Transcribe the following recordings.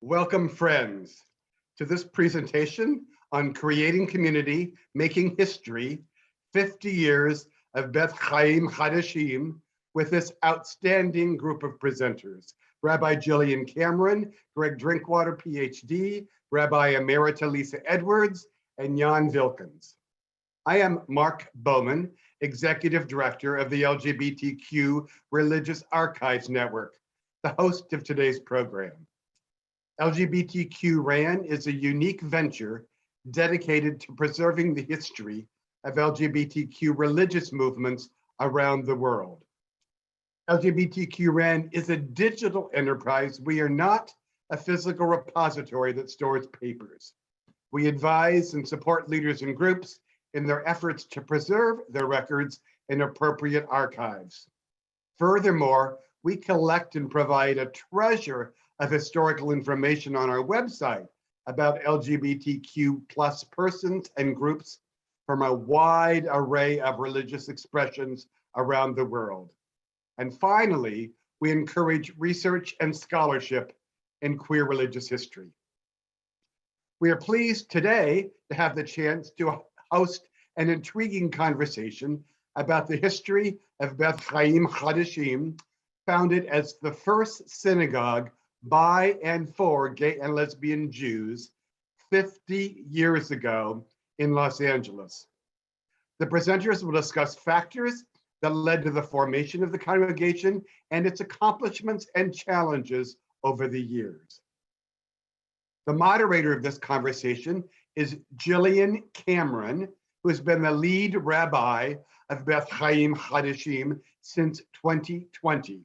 Welcome, friends, to this presentation on creating community, making history, 50 years of Beth Chayim Chadashim with this outstanding group of presenters. Rabbi Jillian Cameron, Gregg Drinkwater, Ph.D., Rabbi Emerita Lisa Edwards, and Jan Wilkens. I am Mark Bowman, Executive Director of the LGBTQ Religious Archives Network, the host of today's program. LGBTQ RAN is a unique venture dedicated to preserving the history of LGBTQ religious movements around the world. LGBTQ RAN is a digital enterprise. We are not a physical repository that stores papers. We advise and support leaders and groups in their efforts to preserve their records in appropriate archives. Furthermore, we collect and provide a treasure of historical information on our website about LGBTQ plus persons and groups from a wide array of religious expressions around the world. And finally, we encourage research and scholarship in queer religious history. We are pleased today to have the chance to host an intriguing conversation about the history of Beth Chayim Chadashim, founded as the first synagogue by and for gay and lesbian Jews 50 years ago in Los Angeles. The presenters will discuss factors that led to the formation of the congregation and its accomplishments and challenges over the years. The moderator of this conversation is Jillian Cameron, who has been the lead rabbi of Beth Chayim Chadashim since 2020.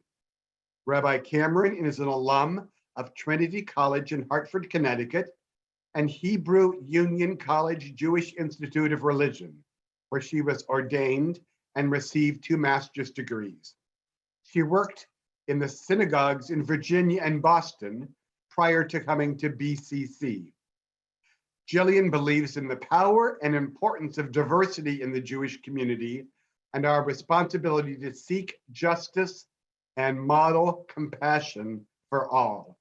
Rabbi Cameron is an alum of Trinity College in Hartford, Connecticut, and Hebrew Union College Jewish Institute of Religion, where she was ordained and received 2 master's degrees. She worked in the synagogues in Virginia and Boston prior to coming to BCC. Jillian believes in the power and importance of diversity in the Jewish community and our responsibility to seek justice and model compassion for all.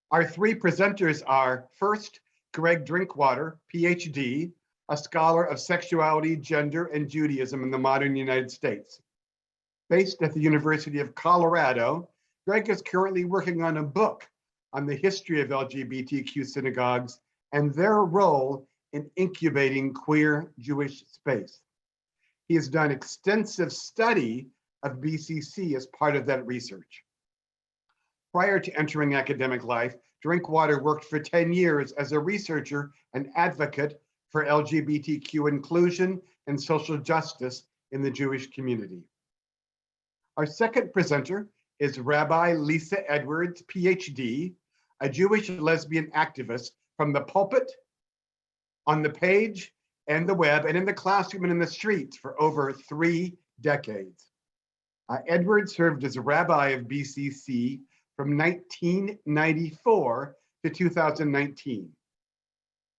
Our 3 presenters are, first, Gregg Drinkwater, Ph.D., a scholar of sexuality, gender, and Judaism in the modern United States. Based at the University of Colorado, Gregg is currently working on a book on the history of LGBTQ synagogues and their role in incubating queer Jewish space. He has done extensive study of BCC as part of that research. Prior to entering academic life, Drinkwater worked for 10 years as a researcher and advocate for LGBTQ inclusion and social justice in the Jewish community. Our second presenter is Rabbi Lisa Edwards, Ph.D., a Jewish lesbian activist from the pulpit, on the page, and the web, and in the classroom and in the streets for over 3 decades. Edwards served as a rabbi of BCC from 1994 to 2019.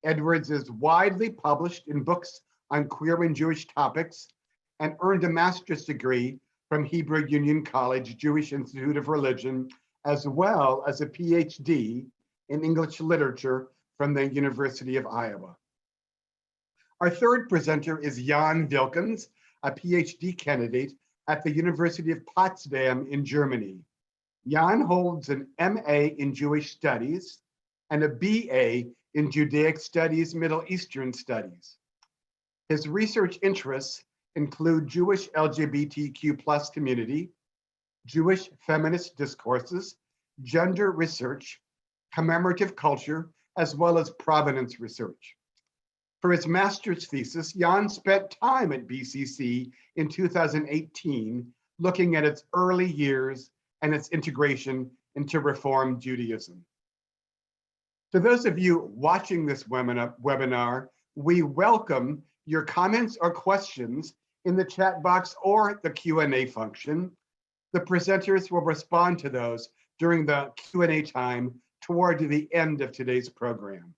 Edwards is widely published in books on queer and Jewish topics and earned a master's degree from Hebrew Union College Jewish Institute of Religion, as well as a Ph.D. in English literature from the University of Iowa. Our third presenter is Jan Wilkens, a Ph.D. candidate at the University of Potsdam in Germany. Jan holds an MA in Jewish Studies and a BA in Judaic Studies, Middle Eastern Studies. His research interests include Jewish LGBTQ plus community, Jewish feminist discourses, gender research, commemorative culture, as well as provenance research. For his master's thesis, Jan spent time at BCC in 2018, looking at its early years and its integration into Reform Judaism. To those of you watching this webinar, we welcome your comments or questions in the chat box or the Q&A function. The presenters will respond to those during the Q&A time toward the end of today's program.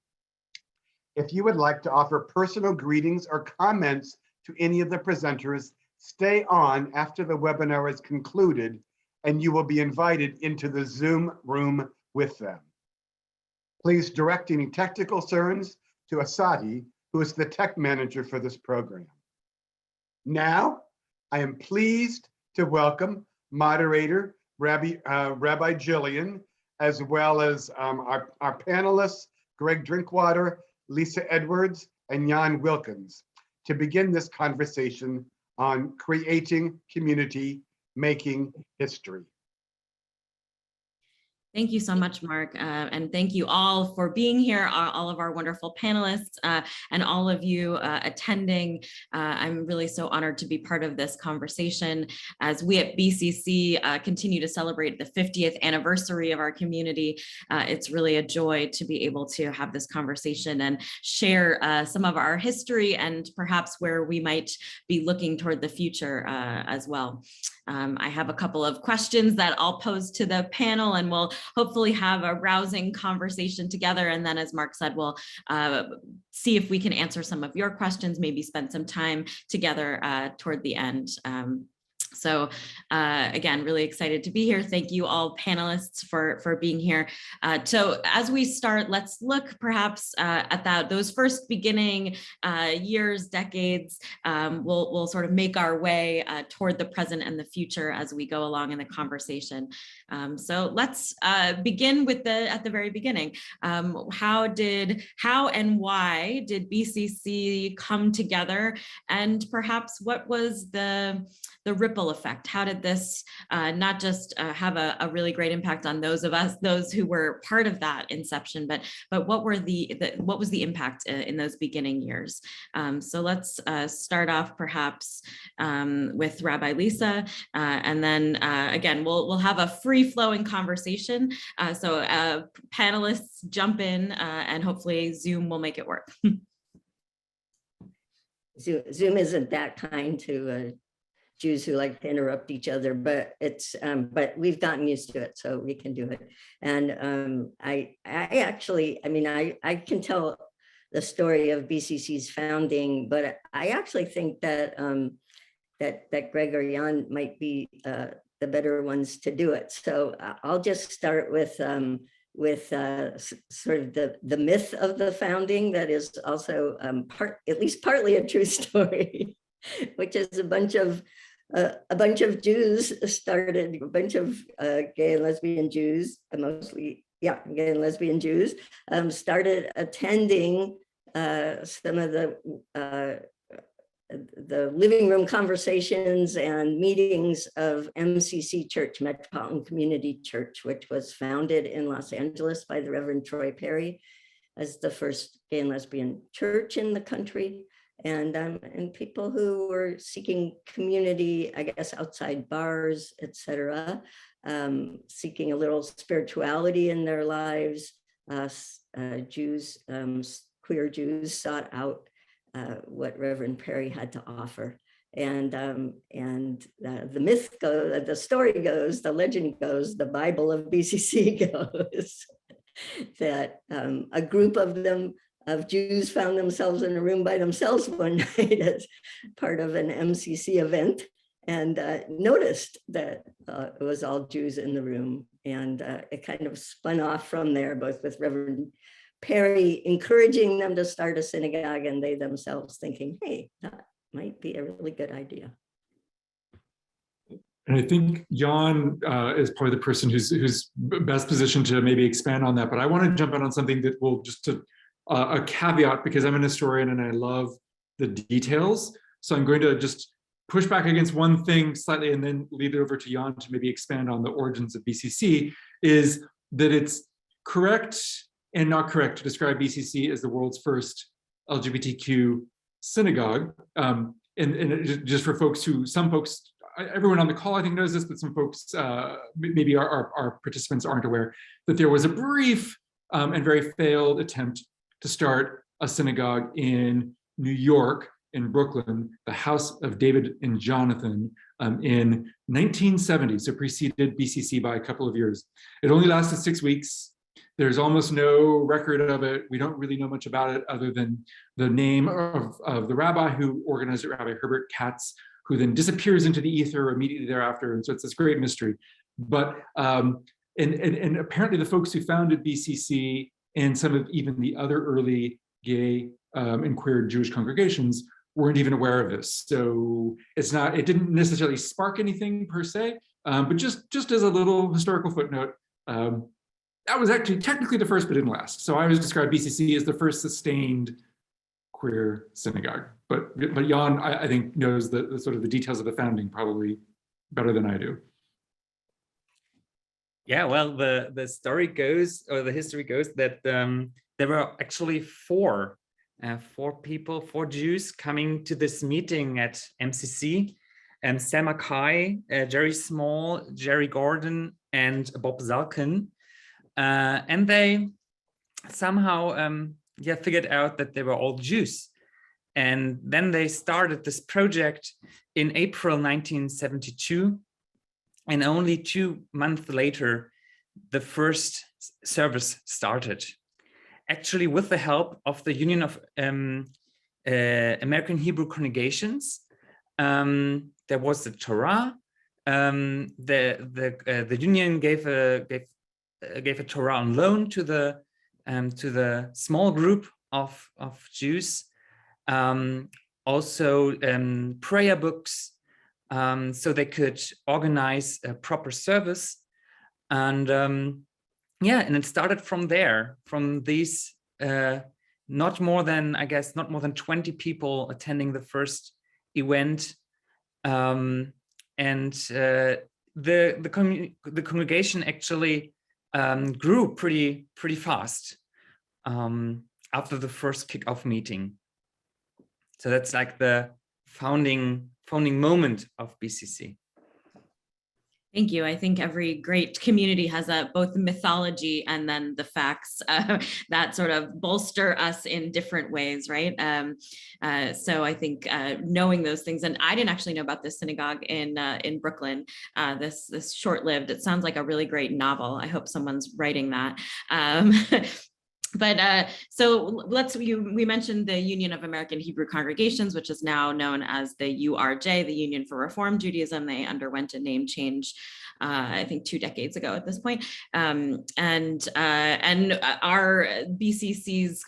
If you would like to offer personal greetings or comments to any of the presenters, stay on after the webinar is concluded and you will be invited into the Zoom room with them. Please direct any technical concerns to Asadi, who is the tech manager for this program. Now, I am pleased to welcome moderator Rabbi Jillian, as well as our panelists, Gregg Drinkwater, Lisa Edwards, and Jan Wilkens, to begin this conversation on creating community, making history. Thank you so much, Mark, and thank you all for being here, all of our wonderful panelists, and all of you attending. I'm really so honored to be part of this conversation as we at BCC continue to celebrate the 50th anniversary of our community. It's really a joy to be able to have this conversation and share some of our history and perhaps where we might be looking toward the future as well. I have a couple of questions that I'll pose to the panel, and we'll hopefully have a rousing conversation together. And then, as Mark said, we'll see if we can answer some of your questions, maybe spend some time together toward the end. So again, really excited to be here. Thank you all panelists for being here. So as we start, let's look perhaps at those first beginning years, decades. We'll sort of make our way toward the present and the future as we go along in the conversation. So let's begin with at the very beginning. How and why did BCC come together? And perhaps what was the ripple effect? How did this not just have a really great impact on those who were part of that inception, but what was the impact in those beginning years? So let's start off perhaps with Rabbi Lisa, and then again we'll have a free-flowing conversation. So panelists jump in, and hopefully Zoom will make it work. Zoom isn't that kind to Jews who like to interrupt each other, but but we've gotten used to it, so we can do it. And I can tell the story of BCC's founding, but I actually think that that Gregg or Jan might be the better ones to do it. So I'll just start with sort of the myth of the founding that is also at least partly a true story, which is a bunch of Jews started, a bunch of gay and lesbian Jews, mostly, yeah, gay and lesbian Jews, started attending some of the living room conversations and meetings of MCC Church, Metropolitan Community Church, which was founded in Los Angeles by the Reverend Troy Perry as the first gay and lesbian church in the country. And people who were seeking community, I guess, outside bars, etc., seeking a little spirituality in their lives. Jews, queer Jews, sought out what Reverend Perry had to offer. And the myth goes, the story goes, the legend goes, the Bible of BCC goes, that a group of Jews found themselves in a room by themselves one night as part of an MCC event, and noticed that it was all Jews in the room. And it kind of spun off from there, both with Reverend Perry encouraging them to start a synagogue, and they themselves thinking, hey, that might be a really good idea. And I think Jan is probably the person who's best positioned to maybe expand on that. But I want to jump in on something that will just a caveat, because I'm an historian and I love the details. So I'm going to just push back against one thing slightly and then lead it over to Jan to maybe expand on the origins of BCC, is that it's correct and not correct to describe BCC as the world's first LGBTQ synagogue. And just for some folks, everyone on the call I think knows this, but some folks, maybe our participants aren't aware, that there was a brief and very failed attempt to start a synagogue in New York, in Brooklyn, the House of David and Jonathan, in 1970, so preceded BCC by a couple of years. It only lasted 6 weeks. There's almost no record of it. We don't really know much about it other than the name of the rabbi who organized it, Rabbi Herbert Katz, who then disappears into the ether immediately thereafter. And so it's this great mystery. But and apparently the folks who founded BCC and some of even the other early gay and queer Jewish congregations weren't even aware of this. So it didn't necessarily spark anything per se, but just as a little historical footnote, that was actually technically the first, but didn't last. So I always describe BCC as the first sustained queer synagogue. But Jan, I think, knows the sort of the details of the founding probably better than I do. Yeah, well, the story goes, or the history goes, that there were actually four Jews coming to this meeting at MCC, and Selma Kai, Jerry Small, Jerry Gordon, and Bob Zalkin, and they somehow figured out that they were all Jews, and then they started this project in April 1972. And only 2 months later, the first service started. Actually, with the help of the Union of American Hebrew Congregations, there was the Torah. The union gave a Torah on loan to the small group of Jews. Also, prayer books. So they could organize a proper service, and and it started from there, from these not more than 20 people attending the first event, and the congregation actually grew pretty fast after the first kickoff meeting. So that's like the founding moment of BCC. Thank you. I think every great community has both mythology and then the facts that sort of bolster us in different ways, right? So I think knowing those things, and I didn't actually know about this synagogue in Brooklyn. This short-lived. It sounds like a really great novel. I hope someone's writing that. But so we mentioned the Union of American Hebrew Congregations, which is now known as the URJ, the Union for Reform Judaism. They underwent a name change, I think 2 decades ago at this point. And our BCC's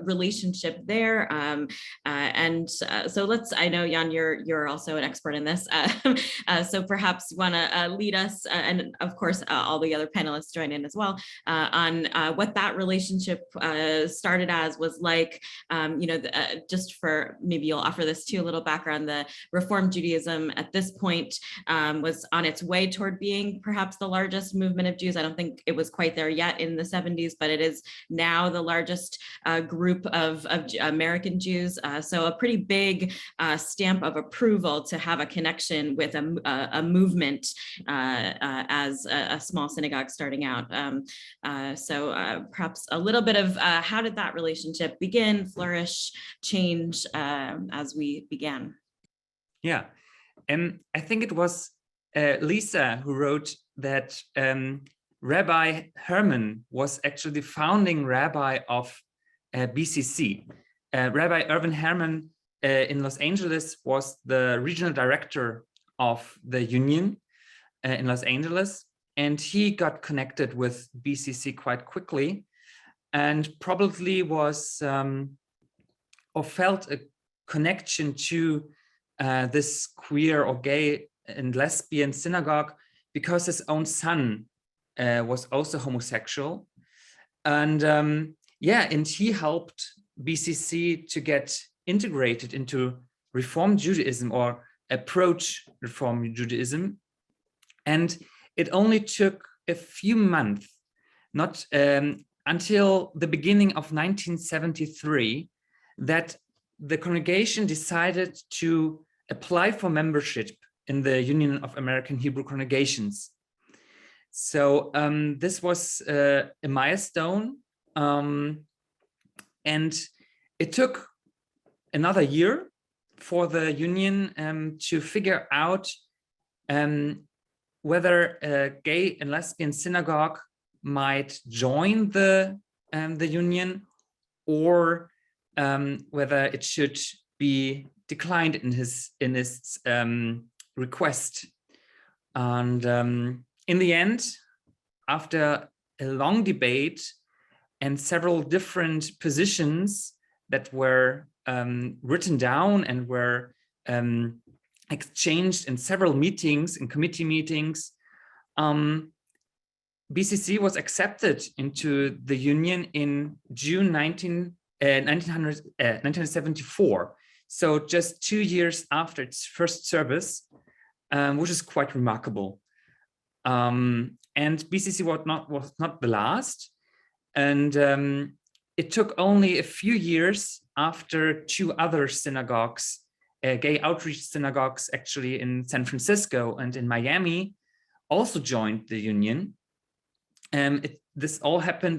relationship there. So I know Jan, you're also an expert in this. So perhaps you want to lead us, and of course, all the other panelists join in as well, on what that relationship started as, was like, just for, maybe you'll offer this too, a little background. The Reform Judaism at this point was on its way toward being perhaps the largest movement of Jews. I don't think it was quite there yet in the 70s, but it is now the largest group of American Jews. So a pretty big stamp of approval to have a connection with a movement as a small synagogue starting out. So perhaps a little bit of how did that relationship begin, flourish, change as we began? Yeah, and I think it was Lisa who wrote that Rabbi Herman was actually the founding rabbi of BCC. Rabbi Irvin Herman in Los Angeles was the regional director of the union in Los Angeles, and he got connected with BCC quite quickly, and probably was or felt a connection to this queer or gay and lesbian synagogue because his own son was also homosexual, and and he helped BCC to get integrated into Reform Judaism, or approach Reform Judaism. And it only took a few months, not until the beginning of 1973, that the congregation decided to apply for membership in the Union of American Hebrew Congregations. So this was a milestone, and it took another year for the union to figure out whether a gay and lesbian synagogue might join the union, or whether it should be declined in his request. And in the end, after a long debate and several different positions that were written down and were exchanged in several meetings, in committee meetings. BCC was accepted into the Union in June 1974. So just 2 years after its first service, which is quite remarkable. And BCC was not the last. And it took only a few years after 2 other synagogues, gay outreach synagogues actually in San Francisco and in Miami, also joined the Union. This all happened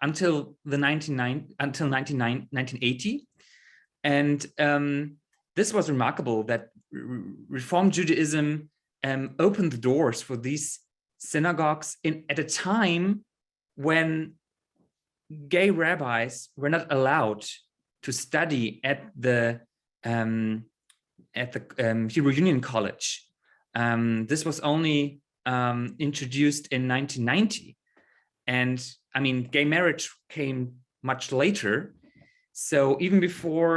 until 1980. And this was remarkable that Reform Judaism opened the doors for these synagogues at a time when gay rabbis were not allowed to study at the Hebrew Union College. This was only introduced in 1990. And I mean, gay marriage came much later. So even before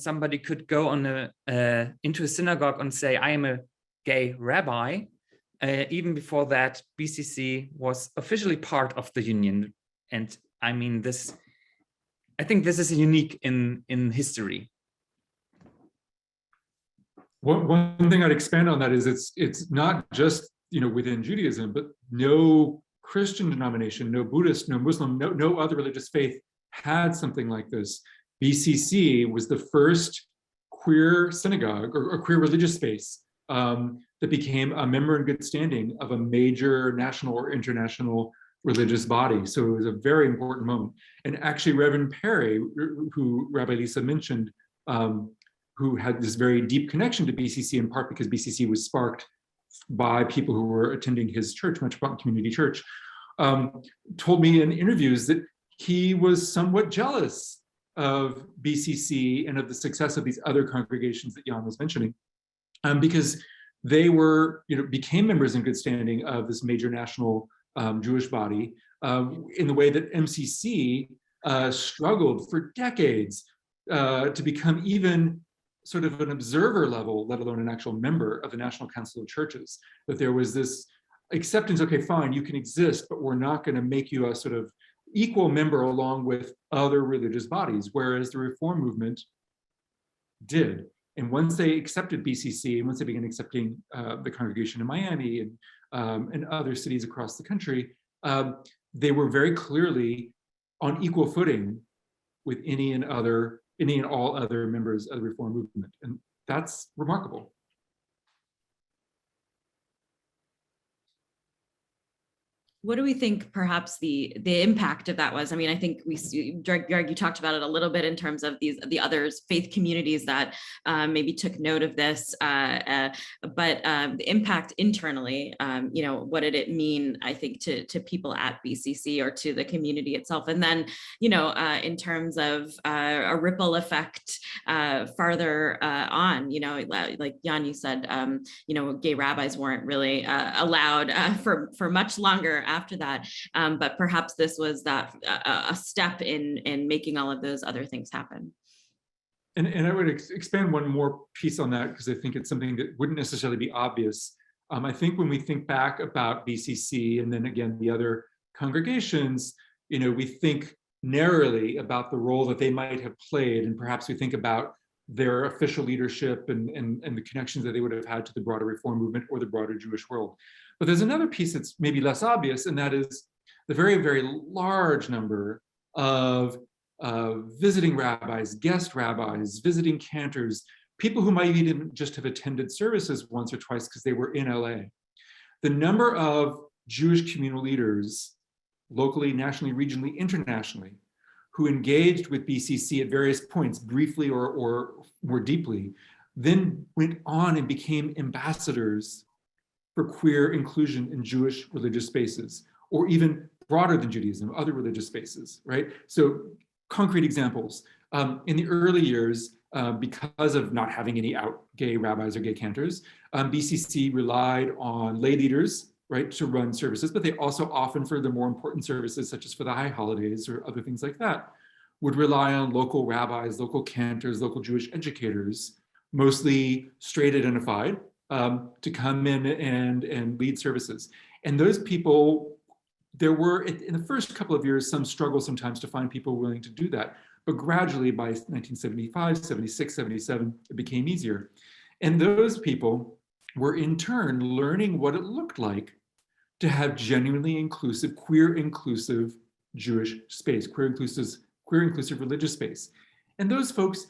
somebody could go into a synagogue and say, I am a gay rabbi, even before that, BCC was officially part of the Union. And I mean, I think this is unique in history. One thing I'd expand on that is it's not just within Judaism, but no Christian denomination, no Buddhist, no Muslim, no other religious faith had something like this. BCC was the first queer synagogue or queer religious space that became a member in good standing of a major national or international religious body. So it was a very important moment. And actually Reverend Perry, who Rabbi Lisa mentioned, who had this very deep connection to BCC, in part because BCC was sparked by people who were attending his church, Metropolitan Community Church, told me in interviews that he was somewhat jealous of BCC and of the success of these other congregations that Jan was mentioning, because they became members in good standing of this major national Jewish body in the way that MCC struggled for decades to become even sort of an observer level, let alone an actual member of the National Council of Churches. That there was this acceptance, okay, fine, you can exist, but we're not going to make you a sort of equal member along with other religious bodies, whereas the Reform movement did. And once they accepted BCC, and once they began accepting the congregation in Miami and other cities across the country, they were very clearly on equal footing with any and all other members of the Reform movement. And that's remarkable. What do we think perhaps the impact of that was? I mean, I think Gregg, you talked about it a little bit in terms of the other faith communities that maybe took note of this, but the impact internally, what did it mean, I think, to people at BCC or to the community itself? And then, in terms of a ripple effect farther on, like Jan, you said, gay rabbis weren't really allowed for much longer after that, but perhaps this was a step in making all of those other things happen. And I would expand one more piece on that, because I think it's something that wouldn't necessarily be obvious. I think when we think back about BCC and then again the other congregations, we think narrowly about the role that they might have played, and perhaps we think about their official leadership and the connections that they would have had to the broader Reform movement or the broader Jewish world. But there's another piece that's maybe less obvious, and that is the very, very large number of visiting rabbis, guest rabbis, visiting cantors, people who might even just have attended services once or twice because they were in LA. The number of Jewish communal leaders, locally, nationally, regionally, internationally, who engaged with BCC at various points, briefly or more deeply, then went on and became ambassadors for queer inclusion in Jewish religious spaces, or even broader than Judaism, other religious spaces, right? So concrete examples. In the early years, because of not having any out gay rabbis or gay cantors, BCC relied on lay leaders right, to run services, but they also often, for the more important services, such as for the high holidays or other things like that, would rely on local rabbis, local cantors, local Jewish educators, mostly straight identified, to come in and lead services. And those people, there were, in the first couple of years, some struggle sometimes to find people willing to do that. But gradually by 1975, 76, 77, it became easier. And those people were in turn learning what it looked like to have genuinely inclusive, queer inclusive Jewish space, queer inclusive religious space. And those folks,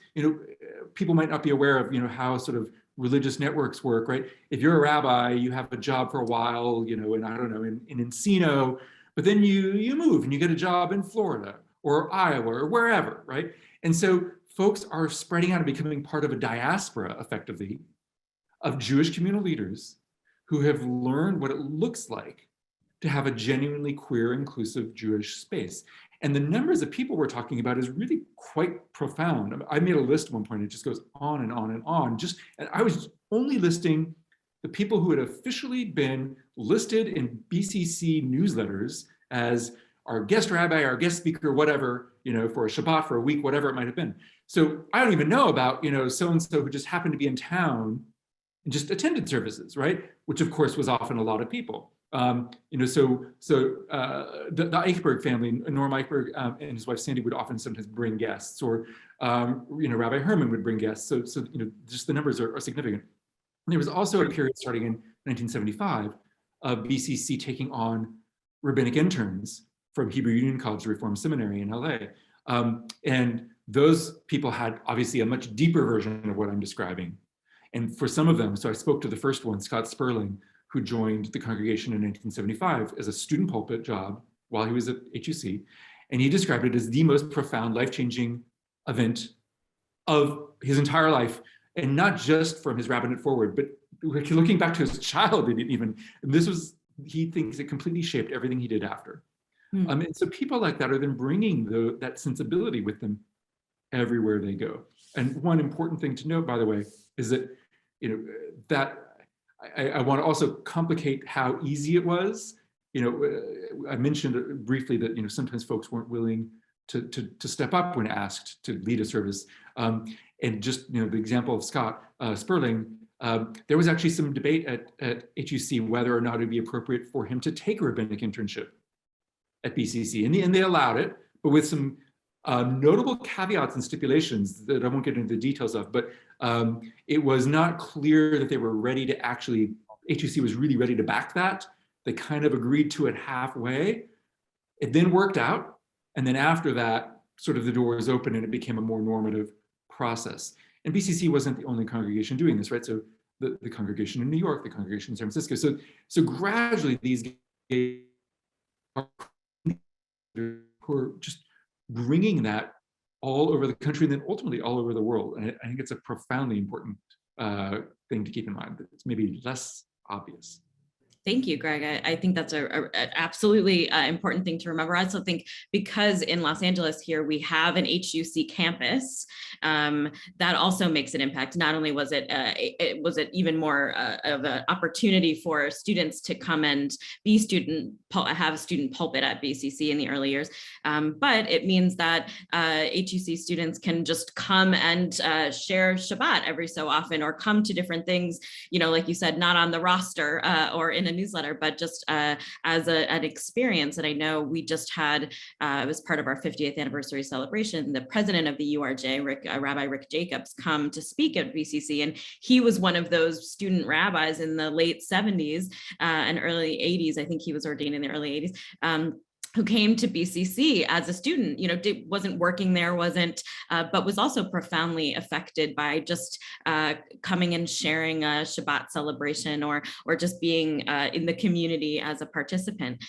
people might not be aware of, how sort of religious networks work, right? If you're a rabbi, you have a job for a while, in, I don't know, in Encino, but then you move and you get a job in Florida or Iowa or wherever, right? And so folks are spreading out and becoming part of a diaspora, effectively, of Jewish communal leaders who have learned what it looks like to have a genuinely queer, inclusive Jewish space. And the numbers of people we're talking about is really quite profound. I made a list at one point, it just goes on and on and on. And I was only listing the people who had officially been listed in BCC newsletters as our guest rabbi, our guest speaker, whatever, for a Shabbat, for a week, whatever it might have been. So I don't even know about, so-and-so who just happened to be in town and just attended services, right? Which of course was often a lot of people. The Eichberg family, Norm Eichberg and his wife Sandy would often sometimes bring guests, or Rabbi Herman would bring guests. So just the numbers are significant. And there was also a period starting in 1975 of BCC taking on rabbinic interns from Hebrew Union College Reform Seminary in LA. And those people had obviously a much deeper version of what I'm describing. And for some of them, so I spoke to the first one, Scott Sperling, who joined the congregation in 1975 as a student pulpit job while he was at HUC. And he described it as the most profound, life-changing event of his entire life. And not just from his rabbinate forward, but looking back to his childhood even. And he thinks it completely shaped everything he did after. And so people like that are then bringing that sensibility with them everywhere they go. And one important thing to note, by the way, is that, that I want to also complicate how easy it was. I mentioned briefly that, sometimes folks weren't willing to step up when asked to lead a service. And just, the example of Scott Sperling, there was actually some debate at HUC whether or not it'd be appropriate for him to take a rabbinic internship at BCC. And they allowed it, but with some notable caveats and stipulations that I won't get into the details of, but it was not clear that they were ready to actually, HUC was really ready to back that. They kind of agreed to it halfway. It then worked out. And then after that, sort of the door was open and it became a more normative process. And BCC wasn't the only congregation doing this, right? So the congregation in New York, the congregation in San Francisco. So gradually these gays are just bringing that all over the country and then ultimately all over the world. And I think it's a profoundly important thing to keep in mind. It's maybe less obvious. Thank you, Greg. I think that's an absolutely important thing to remember. I also think because in Los Angeles here, we have an HUC campus, that also makes an impact. Not only was it even more of an opportunity for students to come and have a student pulpit at BCC in the early years, but it means that HUC students can just come and share Shabbat every so often, or come to different things, like you said, not on the roster or in a newsletter, but just as an experience. And I know we just had, it was part of our 50th anniversary celebration, the president of the URJ, Rabbi Rick Jacobs, come to speak at BCC. And he was one of those student rabbis in the late 70s and early 80s. I think he was ordained in the early 80s. Who came to BCC as a student, wasn't working there, but was also profoundly affected by just coming and sharing a Shabbat celebration or just being in the community as a participant.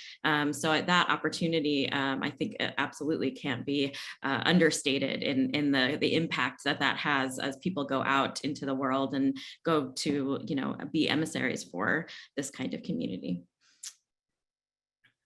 So that opportunity, I think absolutely can't be understated in the impact that has as people go out into the world and go to, be emissaries for this kind of community.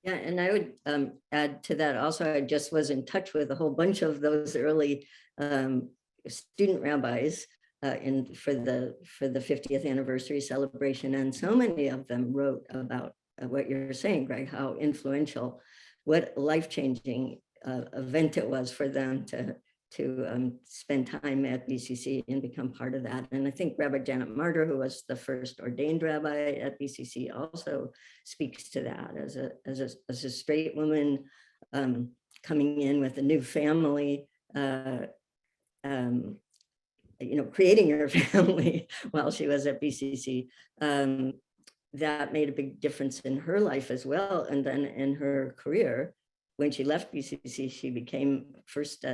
Yeah, and I would add to that also, I just was in touch with a whole bunch of those early student rabbis for the 50th anniversary celebration, and so many of them wrote about what you're saying, Greg, how influential, what life-changing event it was for them to spend time at BCC and become part of that. And I think Rabbi Janet Martyr, who was the first ordained rabbi at BCC, also speaks to that as a straight woman coming in with a new family, creating her family while she was at BCC. That made a big difference in her life as well. And then in her career, when she left BCC, she became first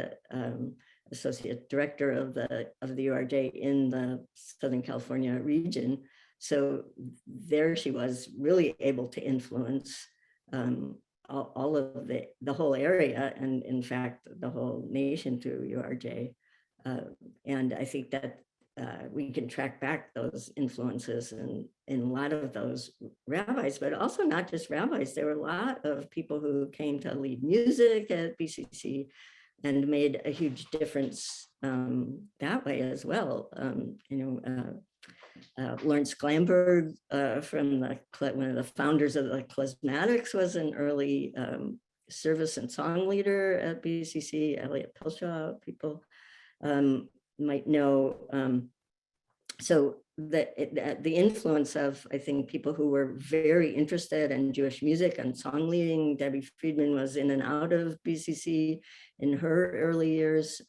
associate director of the URJ in the Southern California region. So there she was really able to influence all of the whole area, and in fact, the whole nation through URJ. And I think that we can track back those influences in a lot of those rabbis, but also not just rabbis. There were a lot of people who came to lead music at BCC and made a huge difference that way as well. Lawrence Glamberg, from one of the founders of the Klezmatics, was an early service and song leader at BCC. Elliot Pelshaw, people might know. So the influence of, I think, people who were very interested in Jewish music and song leading. Debbie Friedman was in and out of BCC in her early years.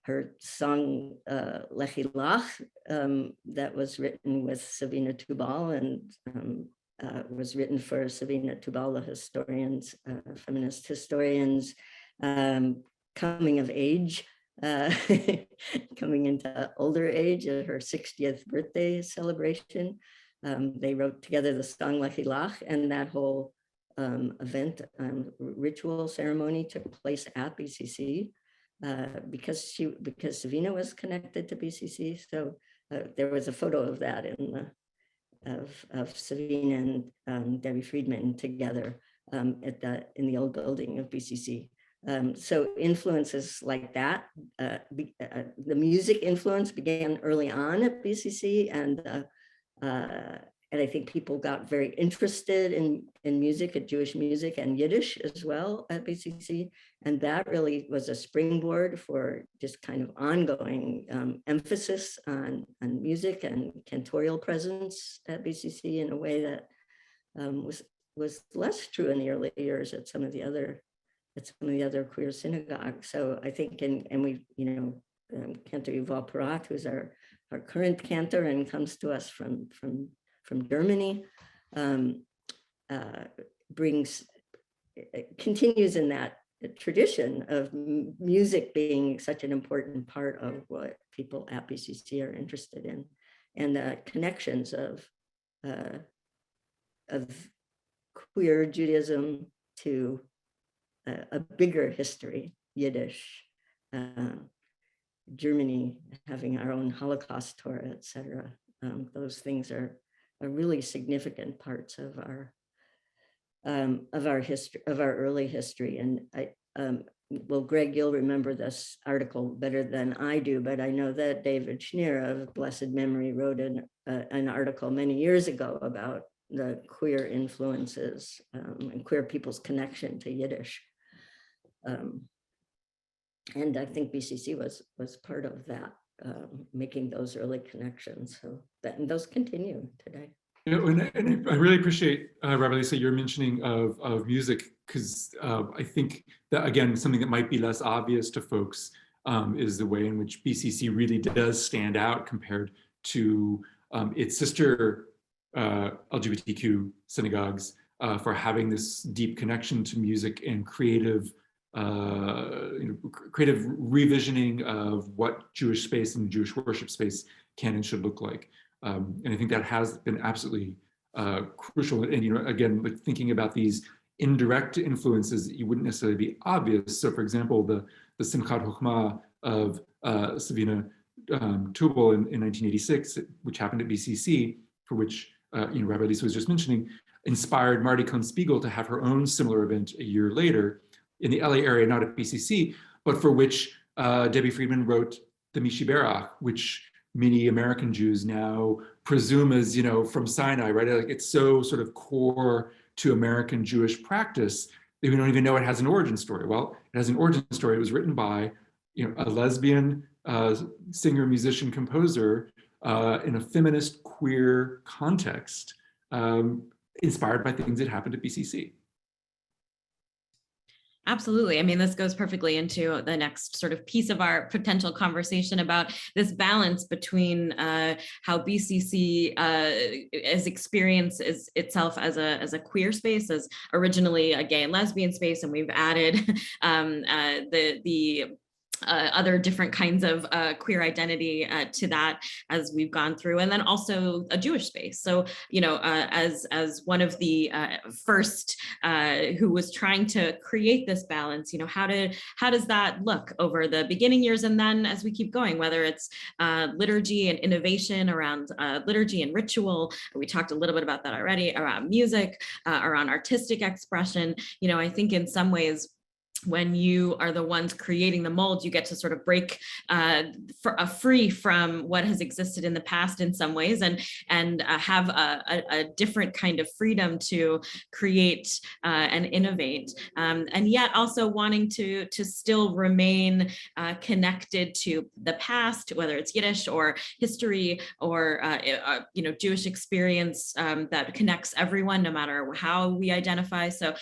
Her song Lechi Lach, that was written with Savina Tubal and was written for Savina Tubal, the historians, feminist historians, coming of age. Coming into older age at her 60th birthday celebration. They wrote together the song Lechi Lach, and that whole event, ritual ceremony took place at BCC because Savina was connected to BCC. So there was a photo of that of Savina and Debbie Friedman together in the old building of BCC. So influences like that, the music influence began early on at BCC, and I think people got very interested in music, at Jewish music and Yiddish as well at BCC, and that really was a springboard for just kind of ongoing emphasis on music and cantorial presence at BCC in a way that was less true in the early years at some of the other queer synagogues. So I think, and we, Cantor Yuval Parat, who's our current cantor and comes to us from Germany, continues in that tradition of music being such an important part of what people at BCC are interested in, and the connections of queer Judaism to a bigger history, Yiddish, Germany having our own Holocaust Torah, etc. Those things are really significant parts of our history, of our early history. And well, Greg, you'll remember this article better than I do, but I know that David Schneer of blessed memory wrote an article many years ago about the queer influences and queer people's connection to Yiddish. And I think BCC was part of that, making those early connections. So and those continue today. And I really appreciate, Rabbi Lisa, your mentioning of music, because I think that, again, something that might be less obvious to folks is the way in which BCC really does stand out compared to its sister LGBTQ synagogues for having this deep connection to music and creative revisioning of what Jewish space and Jewish worship space can and should look like. And I think that has been absolutely crucial. And, again, like thinking about these indirect influences that you wouldn't necessarily be obvious. So, for example, the Simchat Chochmah of Savina Tubal in 1986, which happened at BCC, for which Rabbi Lisa was just mentioning, inspired Marty Cohn-Spiegel to have her own similar event a year later in the LA area, not at BCC, but for which Debbie Friedman wrote the Mishi Berach, which many American Jews now presume as, from Sinai, right? Like it's so sort of core to American Jewish practice that we don't even know it has an origin story. Well, it has an origin story. It was written by, a lesbian singer, musician, composer in a feminist queer context, inspired by things that happened at BCC. Absolutely. I mean, this goes perfectly into the next sort of piece of our potential conversation about this balance between how BCC is experienced itself as a queer space, as originally a gay and lesbian space, and we've added the other different kinds of queer identity to that as we've gone through, and then also a Jewish space. So, as one of the first who was trying to create this balance, how does that look over the beginning years, and then as we keep going, whether it's liturgy and innovation around liturgy and ritual. We talked a little bit about that already, around music, around artistic expression. I think in some ways, when you are the ones creating the mold, you get to sort of break free from what has existed in the past in some ways, and have a different kind of freedom to create and innovate, and yet also wanting to still remain connected to the past, whether it's Yiddish or history or Jewish experience that connects everyone, no matter how we identify. So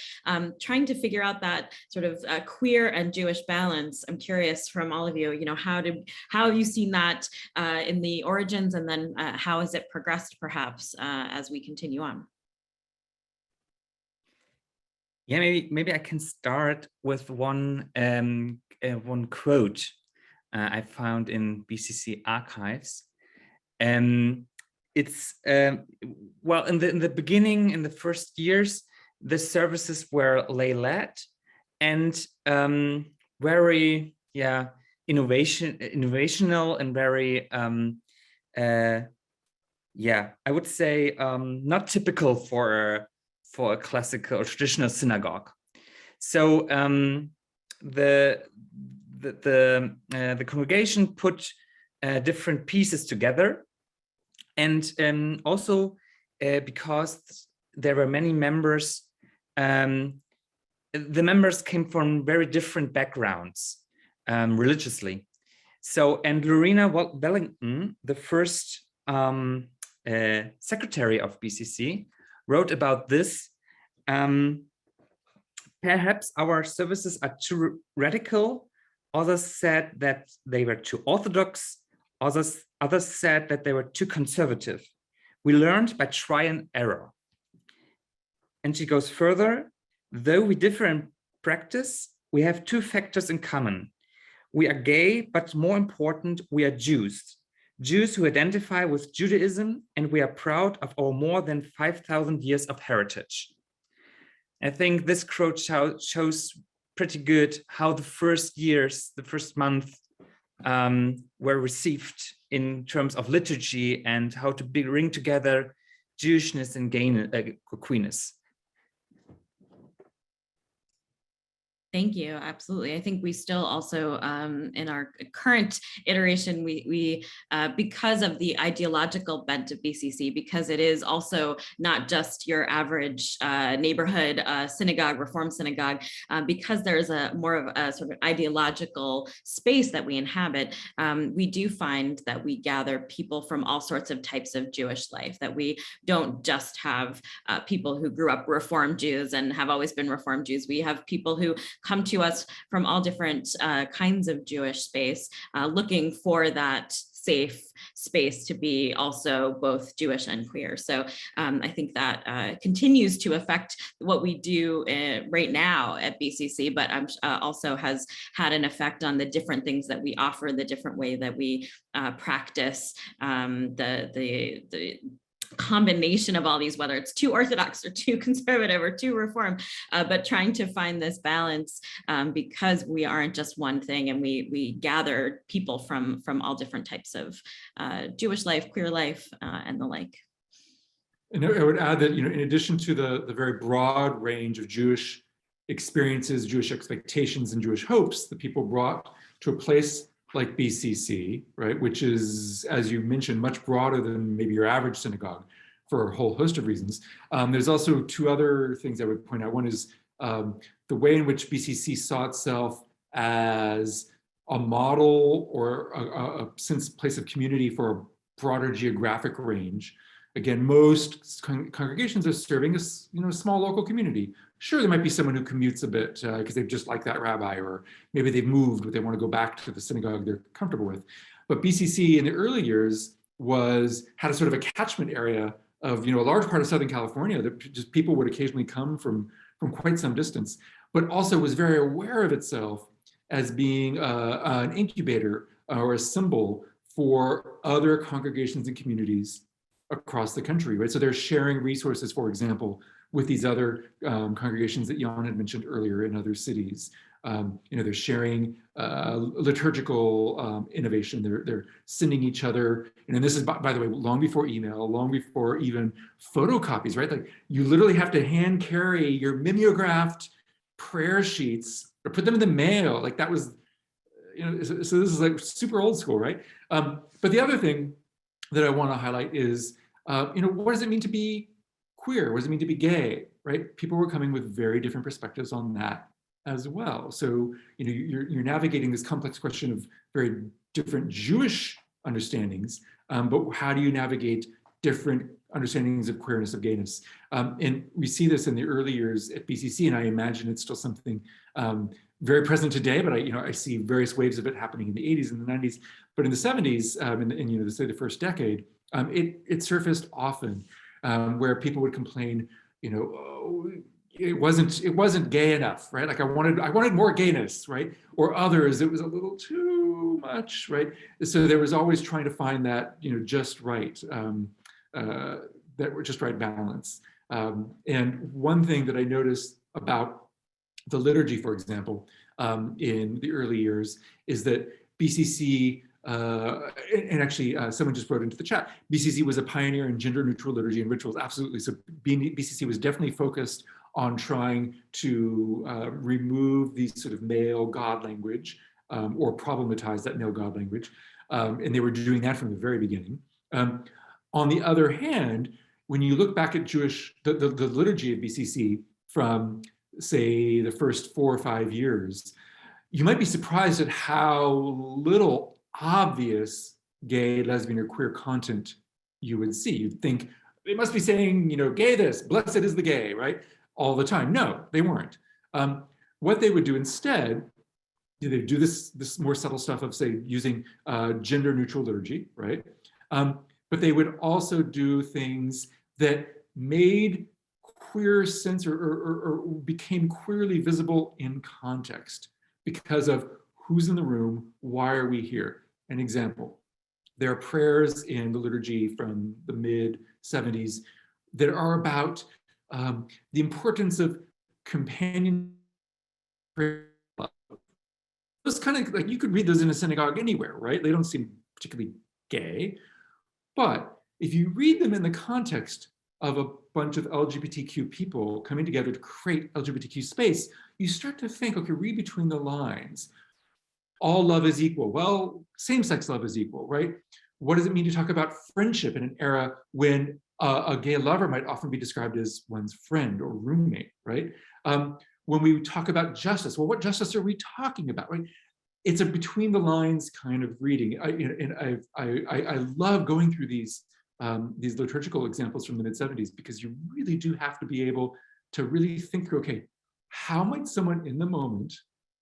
trying to figure out that sort of queer and Jewish balance. I'm curious from all of you, how have you seen that in the origins, and then how has it progressed perhaps as we continue on? Yeah, maybe I can start with one quote I found in BCC archives. It's well, in the beginning, in the first years, the services were lay-led and very innovational and very I would say not typical for a classical or traditional synagogue. So the congregation put different pieces together, and also because there were many members, the members came from very different backgrounds religiously. So, and Lorena Wellington, the first secretary of BCC, wrote about this. Perhaps our services are too radical. Others said that they were too orthodox. Others said that they were too conservative. We learned by try and error. And she goes further. Though we differ in practice, we have two factors in common. We are gay, but more important, we are Jews. Jews who identify with Judaism, and we are proud of our more than 5,000 years of heritage. I think this quote shows pretty good how the first years, the first month were received in terms of liturgy and how to bring together Jewishness and queerness. Thank you. Absolutely. I think we still also, in our current iteration, we because of the ideological bent of BCC, because it is also not just your average neighborhood synagogue, Reform synagogue, because there's a more of a sort of ideological space that we inhabit, we do find that we gather people from all sorts of types of Jewish life, that we don't just have people who grew up Reform Jews and have always been Reform Jews. We have people who come to us from all different kinds of Jewish space, looking for that safe space to be also both Jewish and queer. So I think that continues to affect what we do right now at BCC, but also has had an effect on the different things that we offer, the different way that we practice, the combination of all these, whether it's too orthodox or too conservative or too reform, but trying to find this balance because we aren't just one thing, and we gather people from all different types of Jewish life, queer life, and the like. And I would add that, in addition to the very broad range of Jewish experiences, Jewish expectations, and Jewish hopes that people brought to a place like BCC, right, which is, as you mentioned, much broader than maybe your average synagogue for a whole host of reasons. There's also two other things I would point out. One is the way in which BCC saw itself as a model or a place of community for a broader geographic range. Again, most congregations are serving a small local community. Sure, there might be someone who commutes a bit because they just like that rabbi, or maybe they've moved, but they want to go back to the synagogue they're comfortable with. But BCC in the early years had a sort of a catchment area of a large part of Southern California that just people would occasionally come from quite some distance, but also was very aware of itself as being an incubator or a symbol for other congregations and communities across the country, right? So they're sharing resources, for example, with these other congregations that Jan had mentioned earlier in other cities. They're sharing liturgical innovation. They're sending each other, and this is, by the way, long before email, long before even photocopies, right? Like you literally have to hand carry your mimeographed prayer sheets or put them in the mail. Like that was, so this is like super old school, right? But the other thing that I want to highlight is, what does it mean to be queer? What does it mean to be gay, right? People were coming with very different perspectives on that as well. So, you're navigating this complex question of very different Jewish understandings, but how do you navigate different understandings of queerness, of gayness? And we see this in the early years at BCC, and I imagine it's still something very present today, but I see various waves of it happening in the 80s and the 90s. But in the 70s, and say the first decade, it surfaced often, where people would complain, oh, it wasn't gay enough, right? Like I wanted more gayness, right? Or others, it was a little too much, right? So there was always trying to find that, just right, just right balance. And one thing that I noticed about the liturgy, for example, in the early years, is that BCC, and actually someone just wrote into the chat, BCC was a pioneer in gender neutral liturgy and rituals, absolutely. So BCC was definitely focused on trying to remove the sort of male God language, or problematize that male God language. And they were doing that from the very beginning. On the other hand, when you look back at the liturgy of BCC from, say, the first 4 or 5 years, you might be surprised at how little obvious gay, lesbian, or queer content you would see. You'd think they must be saying, gay this, blessed is the gay, right? All the time. No, they weren't. What they would do instead, they do this more subtle stuff of, say, using gender neutral liturgy, right? But they would also do things that made queer sense or became queerly visible in context because of who's in the room, why are we here? An example, there are prayers in the liturgy from the mid-70s that are about the importance of companion prayer. It's kind of like, you could read those in a synagogue anywhere, right? They don't seem particularly gay, but if you read them in the context of a bunch of LGBTQ people coming together to create LGBTQ space, you start to think, okay, read between the lines. All love is equal. Well, same-sex love is equal, right? What does it mean to talk about friendship in an era when a gay lover might often be described as one's friend or roommate, right? When we talk about justice, well, what justice are we talking about, right? It's a between the lines kind of reading. I love going through these liturgical examples from the mid-70s, because you really do have to be able to really think through, okay, how might someone in the moment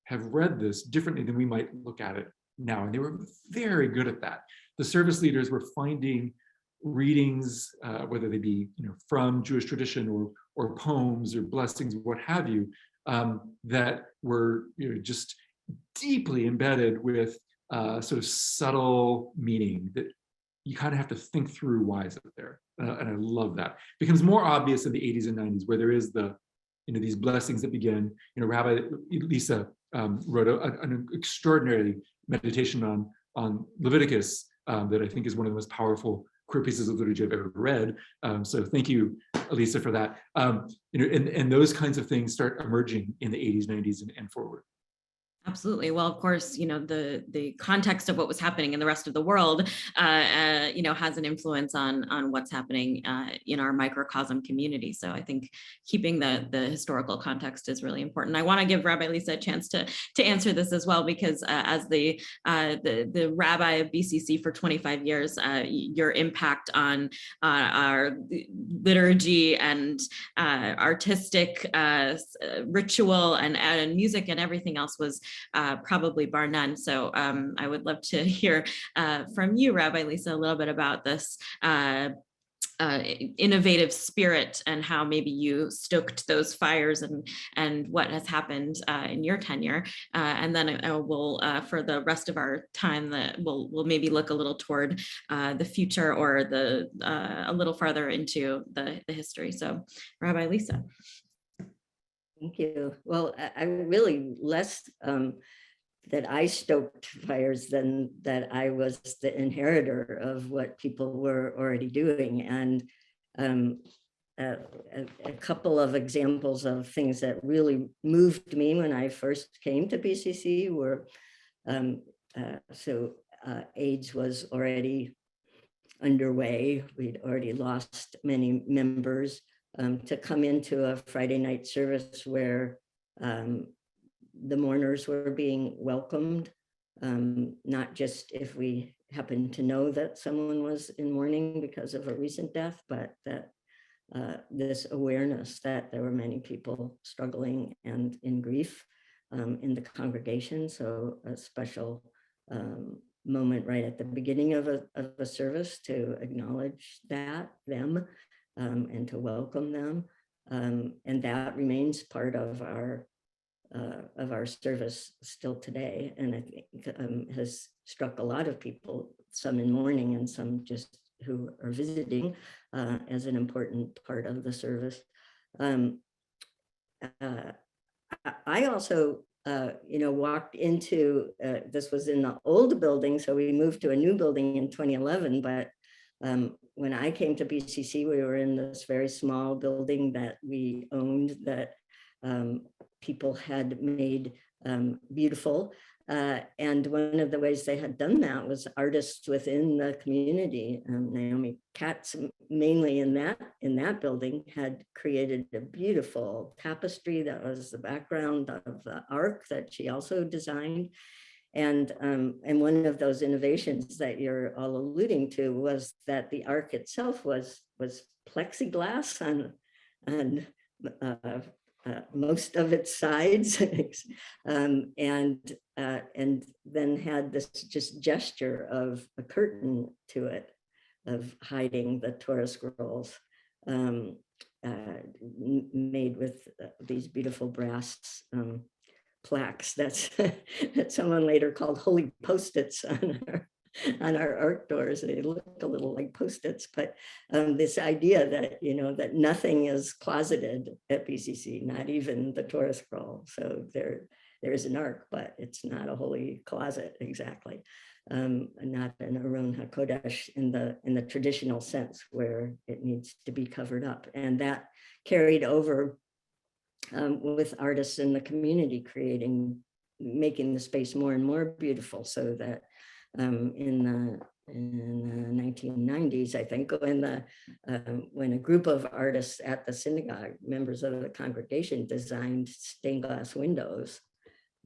have read this differently than we might look at it now? And they were very good at that. The service leaders were finding readings, whether they be from Jewish tradition or poems or blessings, what have you, that were just deeply embedded with sort of subtle meaning that you kind of have to think through, why is it there? And I love that. It becomes more obvious in the 80s and 90s, where there is these blessings that begin. Rabbi Lisa wrote an extraordinary meditation on Leviticus that I think is one of the most powerful queer pieces of liturgy I've ever read. So thank you, Elisa, for that. And those kinds of things start emerging in the 80s, 90s, and forward. Absolutely. Well, of course, the context of what was happening in the rest of the world, has an influence on what's happening in our microcosm community. So I think keeping the historical context is really important. I want to give Rabbi Lisa a chance to answer this as well, because as the rabbi of BCC for 25 years, your impact on our liturgy and artistic ritual and music and everything else was probably bar none. So I would love to hear from you, Rabbi Lisa, a little bit about this innovative spirit and how maybe you stoked those fires and what has happened in your tenure. And then we'll, for the rest of our time, we'll maybe look a little toward the future or a little farther into the history. So Rabbi Lisa. Thank you. Well, I really less that I stoked fires than that I was the inheritor of what people were already doing. And a couple of examples of things that really moved me when I first came to BCC were, AIDS was already underway. We'd already lost many members. To come into a Friday night service where the mourners were being welcomed, not just if we happened to know that someone was in mourning because of a recent death, but that this awareness that there were many people struggling and in grief in the congregation. So a special moment right at the beginning of a service to acknowledge them. And to welcome them, and that remains part of our service still today, and I think has struck a lot of people, some in mourning and some just who are visiting, as an important part of the service. I also, walked into this was in the old building, so we moved to a new building in 2011, but. When I came to BCC, we were in this very small building that we owned that people had made beautiful. And one of the ways they had done that was artists within the community. Naomi Katz, mainly in that building, had created a beautiful tapestry that was the background of the ark that she also designed. And one of those innovations that you're all alluding to was that the ark itself was plexiglass on most of its sides, and then had this just gesture of a curtain to it, of hiding the Torah scrolls, made with these beautiful brass plaques that someone later called holy post-its on our ark doors. They look a little like post-its, but this idea that that nothing is closeted at BCC, not even the Torah scroll. So there is an ark, but it's not a holy closet exactly, not an Aron HaKodesh in the traditional sense where it needs to be covered up, and that carried over. With artists in the community making the space more and more beautiful, so that in the 1990s, I think, when a group of artists at the synagogue, members of the congregation, designed stained glass windows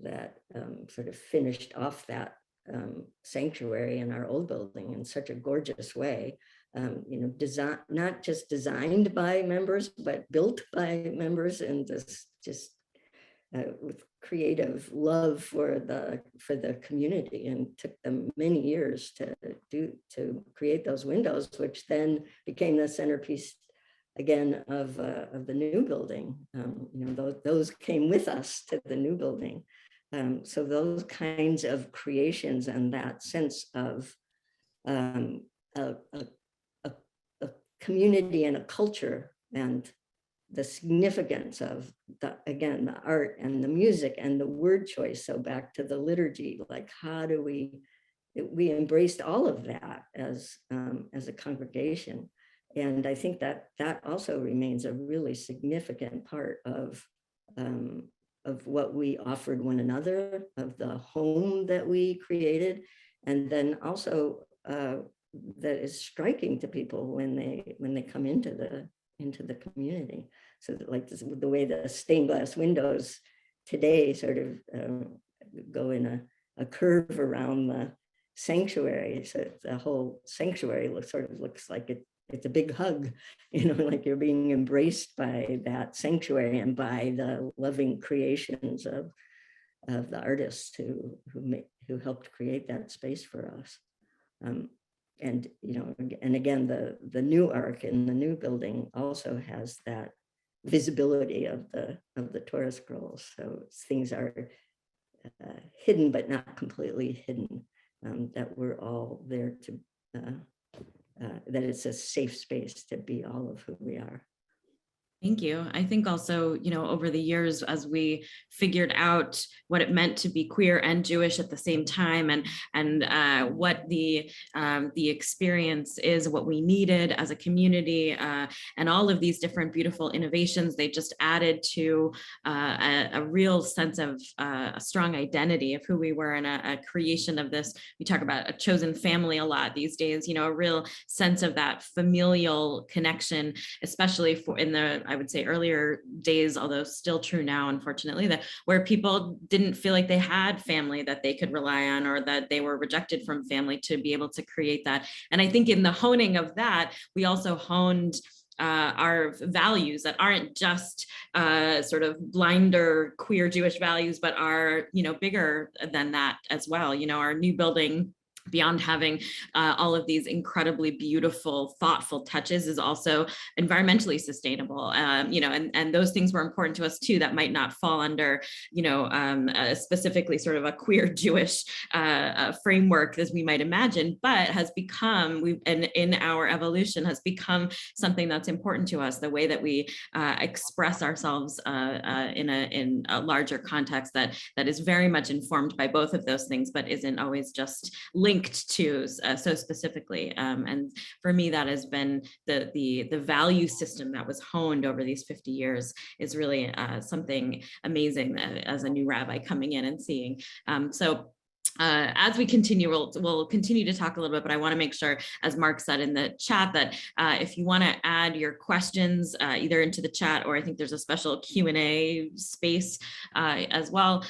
that sort of finished off that sanctuary in our old building in such a gorgeous way. Design, not just designed by members, but built by members, and this just with creative love for the community, and took them many years to create those windows, which then became the centerpiece again of the new building. Those came with us to the new building. So those kinds of creations and that sense of a community and a culture, and the significance of the art and the music and the word choice. So back to the liturgy, like how do we embraced all of that as a congregation. And I think that also remains a really significant part of what we offered one another, of the home that we created, and then also that is striking to people when they come into the community. So that, like this, the way the stained glass windows today sort of go in a curve around the sanctuary, so the whole sanctuary looks like it's a big hug, like you're being embraced by that sanctuary and by the loving creations of the artists who helped create that space for us. And again, the new arc in the new building also has that visibility of the Torah scrolls. So things are hidden, but not completely hidden. That we're all there to, that it's a safe space to be all of who we are. Thank you. I think also, over the years, as we figured out what it meant to be queer and Jewish at the same time, and what the experience is, what we needed as a community, and all of these different beautiful innovations, they just added to a real sense of a strong identity of who we were, and a creation of this. We talk about a chosen family a lot these days, a real sense of that familial connection, especially in the, I would say, earlier days, although still true now, unfortunately, that where people didn't feel like they had family that they could rely on, or that they were rejected from family, to be able to create that. And I think in the honing of that, we also honed our values that aren't just sort of blinder queer Jewish values, but are, bigger than that as well. Our new building, beyond having all of these incredibly beautiful, thoughtful touches, is also environmentally sustainable, and those things were important to us too. That might not fall under, specifically sort of a queer Jewish framework as we might imagine, but has become, in our evolution, has become something that's important to us. The way that we express ourselves in a larger context that is very much informed by both of those things, but isn't always just linked to so specifically. And for me, that has been the value system that was honed over these 50 years is really something amazing as a new rabbi coming in and seeing. As we continue, we'll continue to talk a little bit, but I want to make sure, as Mark said in the chat, that if you want to add your questions either into the chat, or I think there's a special Q&A space as well,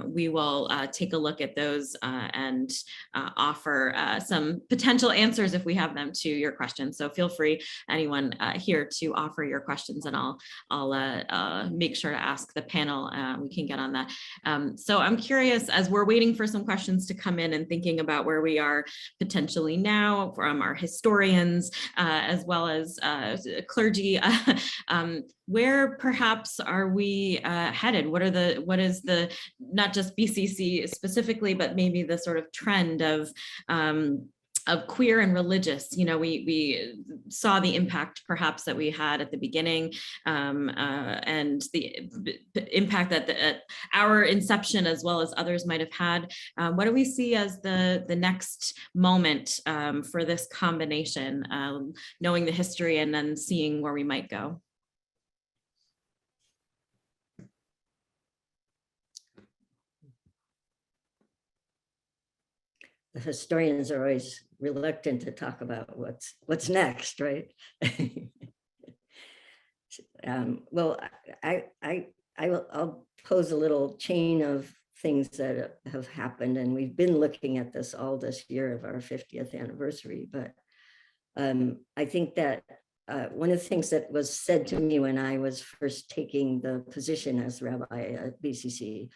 we will take a look at those and offer some potential answers if we have them to your questions. So feel free, anyone here, to offer your questions, and I'll make sure to ask the panel. We can get on that. So I'm curious, as we're waiting for some questions to come in and thinking about where we are potentially now from our historians, as well as clergy, where perhaps are we headed? What is the, not just BCC specifically, but maybe the sort of trend of queer and religious? We saw the impact perhaps that we had at the beginning, and the impact that our inception as well as others might have had. What do we see as the next moment for this combination, knowing the history and then seeing where we might go? The historians are always reluctant to talk about what's next, right? Well, I'll pose a little chain of things that have happened, and we've been looking at this all this year of our 50th anniversary. But I think that one of the things that was said to me when I was first taking the position as rabbi at BCC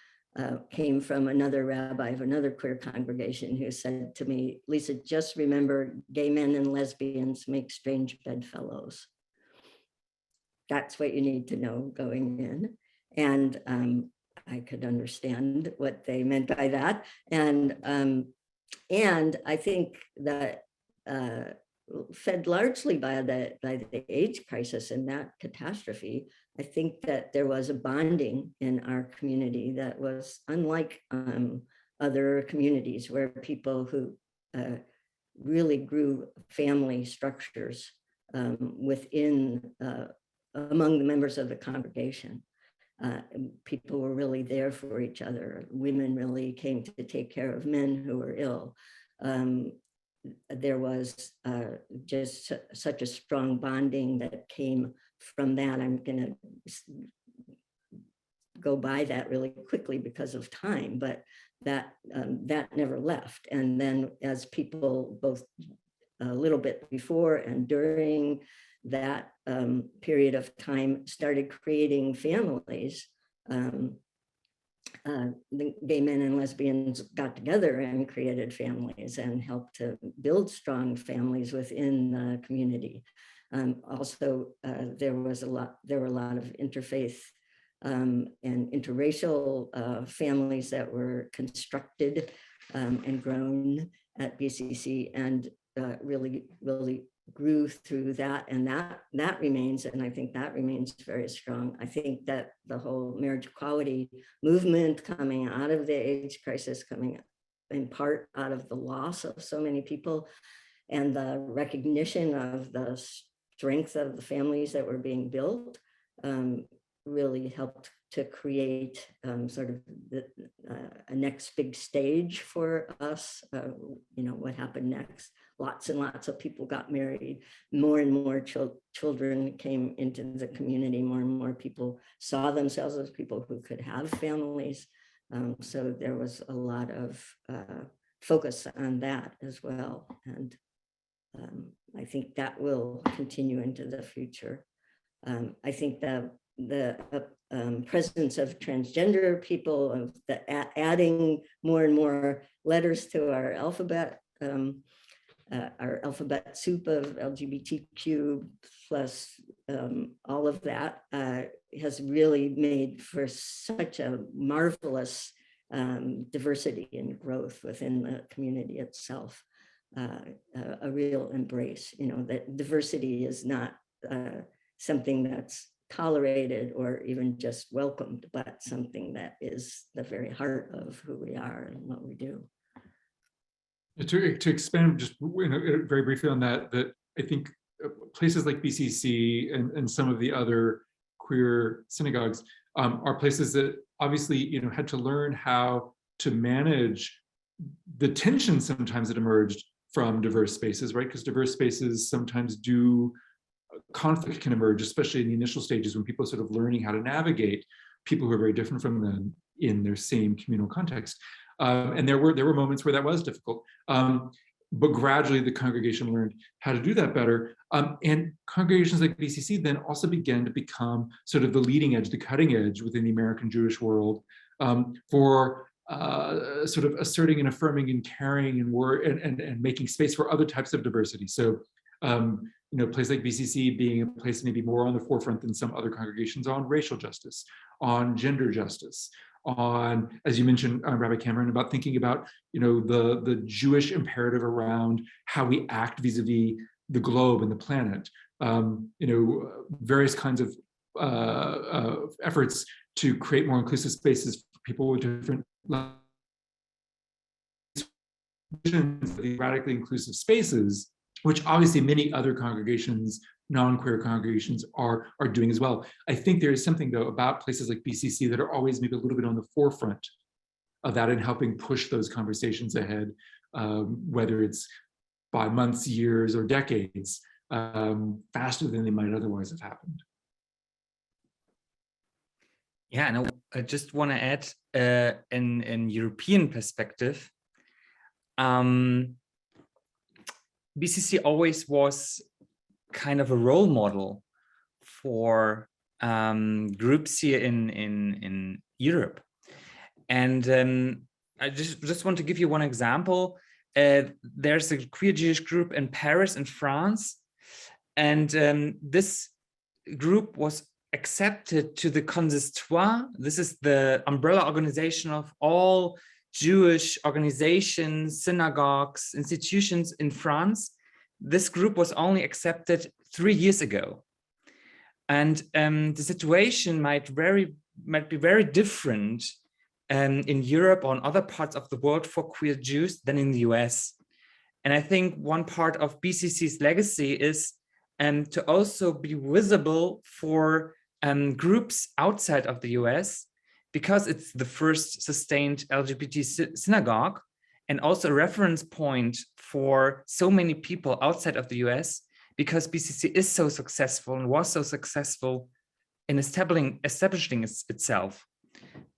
came from another rabbi of another queer congregation, who said to me, "Lisa, just remember, gay men and lesbians make strange bedfellows." That's what you need to know going in. And I could understand what they meant by that. And I think that fed largely by the AIDS crisis and that catastrophe, I think that there was a bonding in our community that was unlike other communities, where people who really grew family structures within among the members of the congregation. people were really there for each other. Women really came to take care of men who were ill. There was just such a strong bonding that came from that. I'm going to go by that really quickly because of time, but that never left. And then as people, both a little bit before and during that period of time, started creating families, the gay men and lesbians got together and created families and helped to build strong families within the community. Also, there were a lot of interfaith and interracial families that were constructed and grown at BCC, and really grew through that, and that remains, and I think that remains very strong. I think that the whole marriage equality movement coming out of the AIDS crisis, coming in part out of the loss of so many people, and the recognition of the strength of the families that were being built, really helped to create sort of a next big stage for us. What happened next? Lots and lots of people got married. More and more children came into the community. More and more people saw themselves as people who could have families. So there was a lot of focus on that as well. And I think that will continue into the future. I think the presence of transgender people, of adding more and more letters to our alphabet soup of LGBTQ plus all of that has really made for such a marvelous diversity and growth within the community itself. A real embrace, that diversity is not something that's tolerated or even just welcomed, but something that is the very heart of who we are and what we do. To expand just very briefly on that I think places like BCC and some of the other queer synagogues are places that obviously had to learn how to manage the tension sometimes that emerged from diverse spaces, right? Because diverse spaces sometimes conflict can emerge, especially in the initial stages when people are sort of learning how to navigate people who are very different from them in their same communal context. And there were moments where that was difficult. But gradually the congregation learned how to do that better. And congregations like BCC then also began to become sort of the leading edge, the cutting edge within the American Jewish world for sort of asserting and affirming and caring and making space for other types of diversity. So a place like BCC being a place maybe more on the forefront than some other congregations on racial justice, on gender justice, on, as you mentioned, Rabbi Cameron, about thinking about the Jewish imperative around how we act vis-a-vis the globe and the planet. Various kinds of efforts to create more inclusive spaces for people with different radically inclusive spaces, which obviously many other congregations, non-queer congregations, are doing as well. I think there is something, though, about places like BCC that are always maybe a little bit on the forefront of that and helping push those conversations ahead, whether it's by months, years, or decades, faster than they might otherwise have happened. Yeah, and I just want to add in European perspective, BCC always was kind of a role model for groups here in Europe. And I just want to give you one example. There's a queer Jewish group in Paris, in France, and this group was accepted to the Consistoire. This is the umbrella organization of all Jewish organizations, synagogues, institutions in France. This group was only accepted 3 years ago. And the situation might be very different in Europe or in other parts of the world for queer Jews than in the US. And I think one part of BCC's legacy is to also be visible for groups outside of the US, because it's the first sustained LGBT synagogue, and also a reference point for so many people outside of the US, because BCC is so successful and was so successful in establishing itself.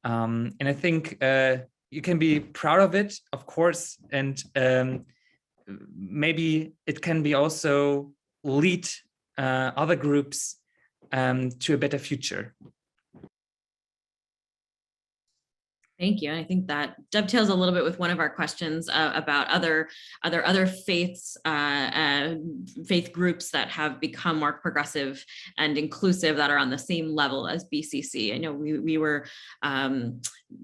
And I think you can be proud of it, of course, and maybe it can be also lead other groups to a better future. Thank you. And I think that dovetails a little bit with one of our questions about other faiths, faith groups that have become more progressive and inclusive, that are on the same level as BCC. I know we were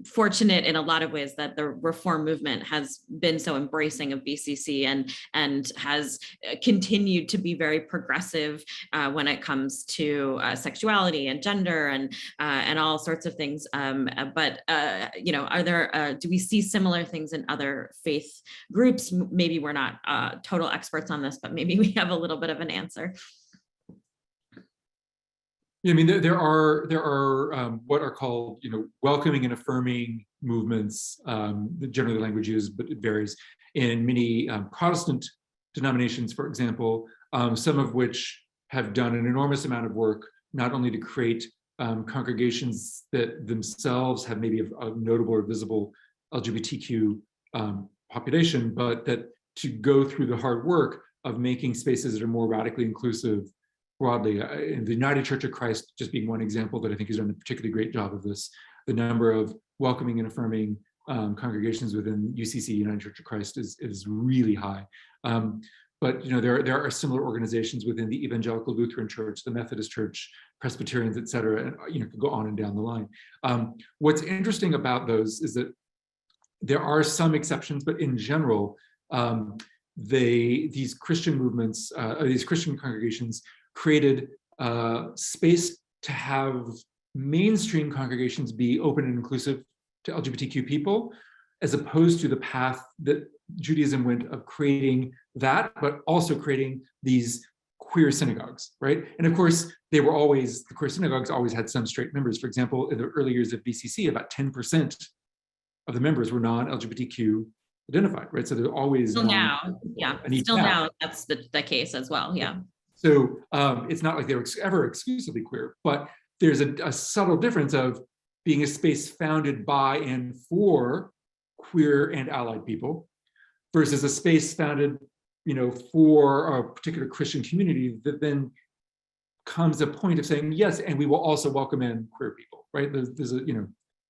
fortunate in a lot of ways that the reform movement has been so embracing of BCC and has continued to be very progressive when it comes to sexuality and gender and all sorts of things. But are there, do we see similar things in other faith groups? Maybe we're not total experts on this, but maybe we have a little bit of an answer. Yeah, I mean, there are what are called, welcoming and affirming movements. Generally, the language used, but it varies in many Protestant denominations, for example, some of which have done an enormous amount of work, not only to create congregations that themselves have maybe a notable or visible LGBTQ population, but that to go through the hard work of making spaces that are more radically inclusive broadly. In the United Church of Christ, just being one example that I think has done a particularly great job of this, the number of welcoming and affirming congregations within UCC, United Church of Christ, is really high. But there are similar organizations within the Evangelical Lutheran Church, the Methodist Church, Presbyterians, et cetera, and could go on and down the line. What's interesting about those is that there are some exceptions, but in general, these Christian movements, these Christian congregations created space to have mainstream congregations be open and inclusive to LGBTQ people, as opposed to the path that Judaism went of creating that, but also creating these queer synagogues, right? And of course, the queer synagogues always had some straight members. For example, in the early years of BCC, about 10% of the members were non-LGBTQ identified, right? So there's always still now, yeah, still now that's the case as well, yeah. So it's not like they were ever exclusively queer, but there's a subtle difference of being a space founded by and for queer and allied people versus a space founded, for a particular Christian community that then comes a point of saying, yes, and we will also welcome in queer people, right? There's a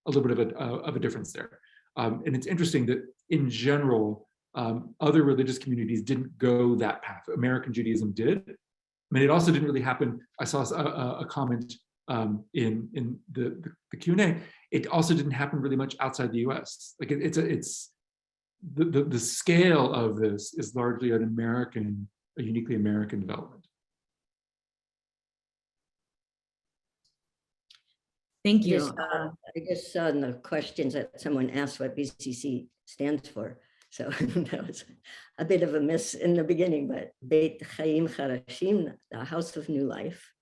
little bit of a difference there. And it's interesting that in general, other religious communities didn't go that path. American Judaism did. I mean, it also didn't really happen. I saw a comment in the Q&A. It also didn't happen really much outside the US. Like it's the scale of this is largely a uniquely American development. Thank you. I just saw in the questions that someone asked what BCC stands for. So that was a bit of a miss in the beginning, but Beit Chayim Chadashim, the House of New Life,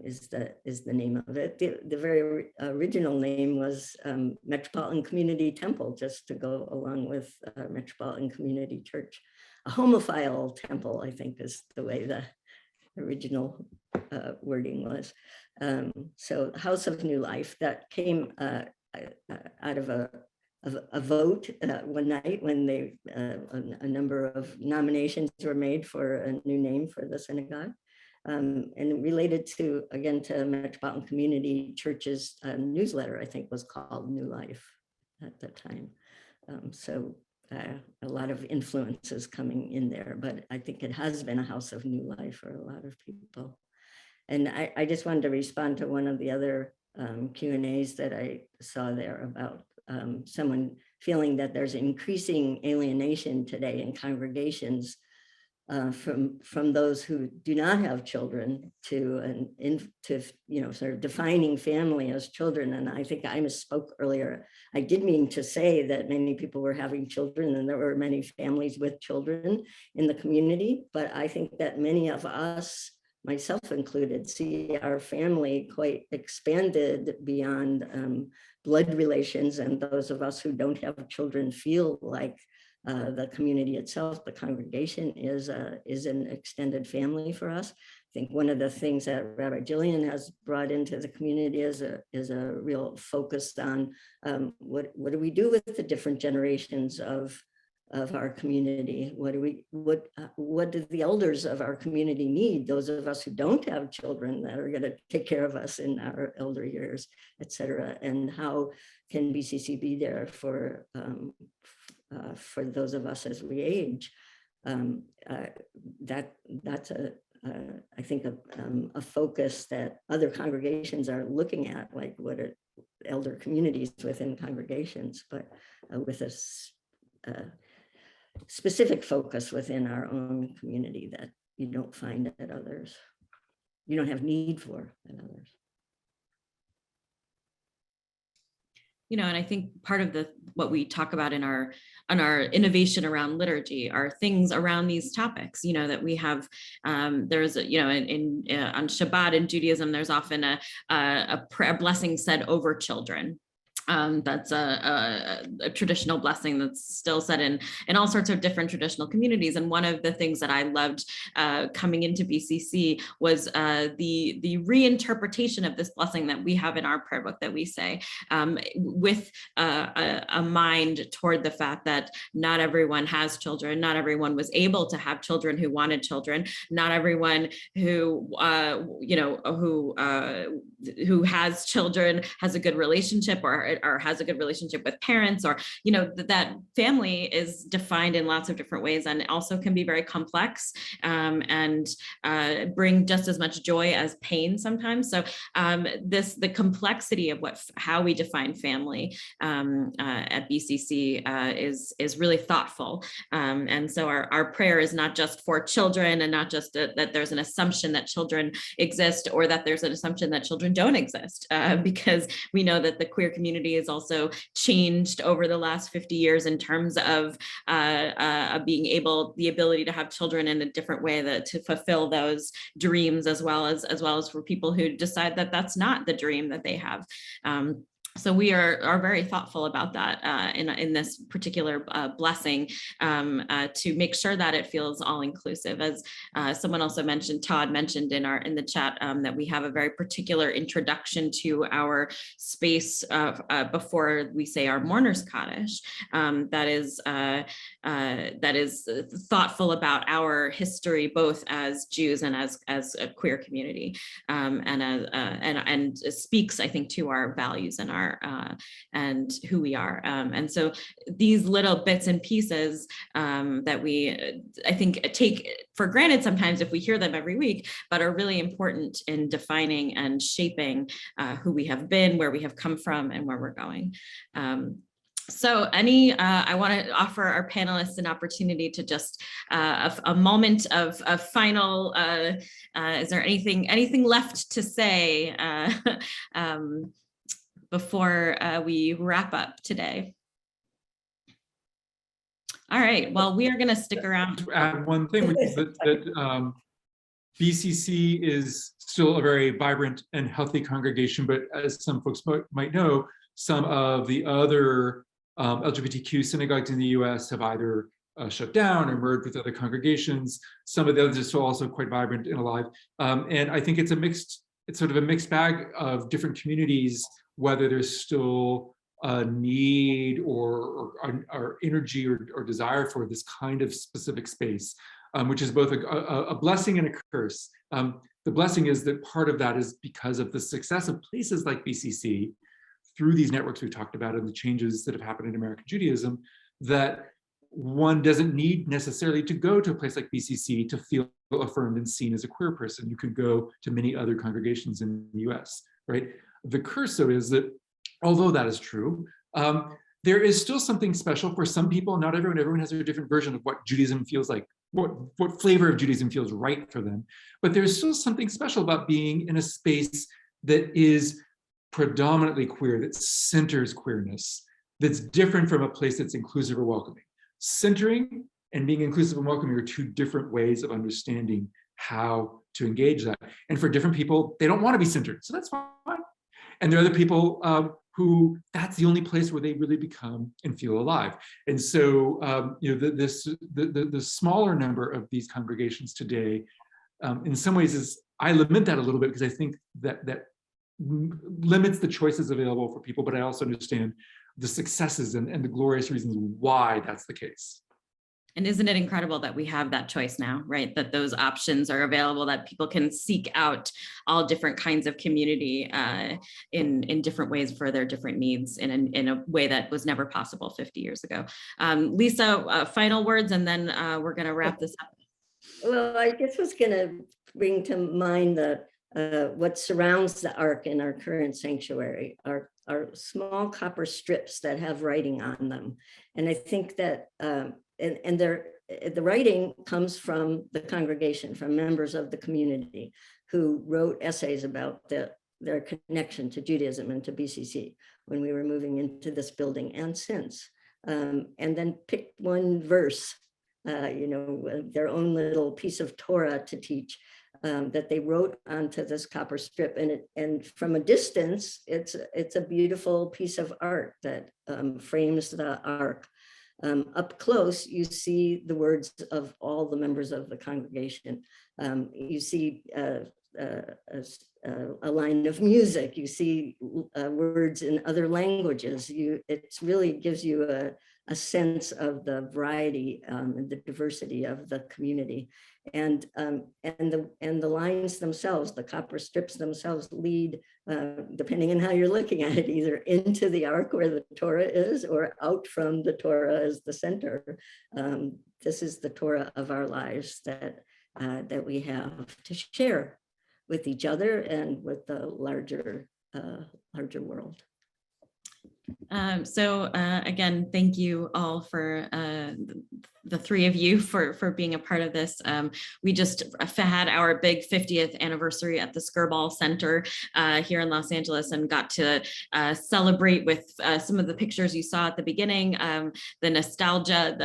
is the name of it. The very original name was Metropolitan Community Temple, just to go along with Metropolitan Community Church. A homophile temple, I think, is the way the original wording was. So House of New Life, that came out of a vote one night when a number of nominations were made for a new name for the synagogue. And related to, again, to Metropolitan Community Church's newsletter, I think was called New Life at that time. So a lot of influences coming in there, but I think it has been a house of new life for a lot of people. And I just wanted to respond to one of the other Q&As that I saw there about someone feeling that there's increasing alienation today in congregations from those who do not have children to sort of defining family as children. And I think I misspoke earlier. I did mean to say that many people were having children and there were many families with children in the community, but I think that many of us myself included, see our family quite expanded beyond blood relations, and those of us who don't have children feel like the community itself, the congregation is an extended family for us. I think one of the things that Rabbi Jillian has brought into the community is a real focus on what do we do with the different generations of our community? What do the elders of our community need? Those of us who don't have children that are going to take care of us in our elder years, et cetera. And how can BCC be there for those of us as we age? That's I think a focus that other congregations are looking at, like what are elder communities within congregations, but with a specific focus within our own community that you don't find at others, you don't have need for at others. You know, and I think part of what we talk about in our innovation around liturgy are things around these topics. You know, that we have. There's on Shabbat in Judaism, there's often a prayer blessing said over children. That's a traditional blessing that's still said in all sorts of different traditional communities. And one of the things that I loved coming into BCC was the reinterpretation of this blessing that we have in our prayer book that we say, with a mind toward the fact that not everyone has children, not everyone was able to have children who wanted children, not everyone who who has children has a good relationship or has a good relationship with parents, or, you know, that family is defined in lots of different ways and also can be very complex and bring just as much joy as pain sometimes. So the complexity of how we define family at BCC is really thoughtful. And so our prayer is not just for children, and not just that there's an assumption that children exist, or that there's an assumption that children don't exist, because we know that the queer community is also changed over the last 50 years in terms of being the ability to have children in a different way to fulfill those dreams, as well as for people who decide that that's not the dream that they have. So we are very thoughtful about that in this particular blessing, to make sure that it feels all inclusive. As someone also mentioned, Todd mentioned in the chat, that we have a very particular introduction to our space before we say our mourner's Kaddish, that is thoughtful about our history, both as Jews and as a queer community, and speaks, I think, to our values and who we are. And so these little bits and pieces that we, I think, take for granted sometimes if we hear them every week, but are really important in defining and shaping who we have been, where we have come from, and where we're going. So I want to offer our panelists an opportunity to just a moment of final, is there anything left to say before we wrap up today? All right, well, we are going to stick around. To add one thing, which is that BCC is still a very vibrant and healthy congregation, but as some folks might know, some of the other LGBTQ synagogues in the US have either shut down or merged with other congregations. Some of the others are still also quite vibrant and alive. And I think it's sort of a mixed bag of different communities, whether there's still a need or energy or desire for this kind of specific space, which is both a blessing and a curse. The blessing is that part of that is because of the success of places like BCC through these networks we talked about and the changes that have happened in American Judaism, that one doesn't need necessarily to go to a place like BCC to feel affirmed and seen as a queer person. You could go to many other congregations in the US, right? The curse, though, is that although that is true, there is still something special for some people. Not everyone has a different version of what Judaism feels like, what flavor of Judaism feels right for them. But there's still something special about being in a space that is predominantly queer, that centers queerness, that's different from a place that's inclusive or welcoming. Centering and being inclusive and welcoming are two different ways of understanding how to engage that. And for different people, they don't want to be centered, so that's fine. And there are other people who that's the only place where they really become and feel alive. And so, the smaller number of these congregations today, in some ways, I lament that a little bit because I think that limits the choices available for people. But I also understand the successes and the glorious reasons why that's the case. And isn't it incredible that we have that choice now, right? That those options are available, that people can seek out all different kinds of community in different ways for their different needs in a way that was never possible 50 years ago. Lisa, final words, and then we're going to wrap this up. Well, I just was going to bring to mind what surrounds the ark in our current sanctuary are small copper strips that have writing on them. And I think that the writing comes from the congregation, from members of the community who wrote essays about their connection to Judaism and to BCC when we were moving into this building and since, and then picked one verse, their own little piece of Torah to teach, that they wrote onto this copper strip, and from a distance, it's a beautiful piece of art that frames the ark. Up close, you see the words of all the members of the congregation. You see a line of music. You see words in other languages. It really gives you a sense of the variety and the diversity of the community. And the lines themselves, the copper strips themselves, lead, depending on how you're looking at it, either into the ark where the Torah is, or out from the Torah as the center. This is the Torah of our lives that we have to share with each other and with the larger world. Again, thank you all for the three of you for being a part of this. We just had our big 50th anniversary at the Skirball Center here in Los Angeles, and got to celebrate with some of the pictures you saw at the beginning, the nostalgia,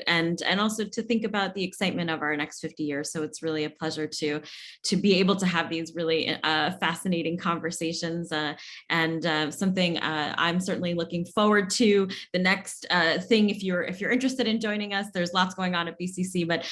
and also to think about the excitement of our next 50 years. So it's really a pleasure to be able to have these really fascinating conversations, and something I'm certainly looking forward to. The next thing, if you're interested in joining us, there's lots going on at BCC, but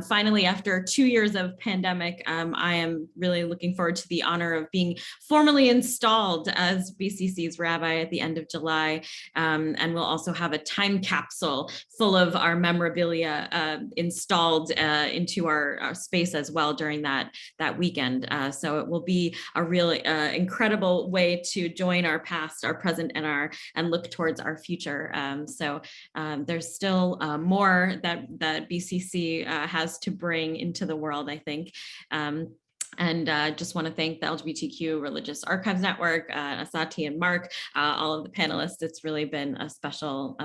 finally, after 2 years of pandemic, I am really looking forward to the honor of being formally installed as BCC's rabbi at the end of July, and we'll also have a time capsule full of our memorabilia installed into our space as well during that weekend. So it will be a really incredible way to join our past, our present, and look towards our future. So there's still more that BCC has to bring into the world, I think. And just want to thank the LGBTQ Religious Archives Network, Asati and Mark, all of the panelists. It's really been a special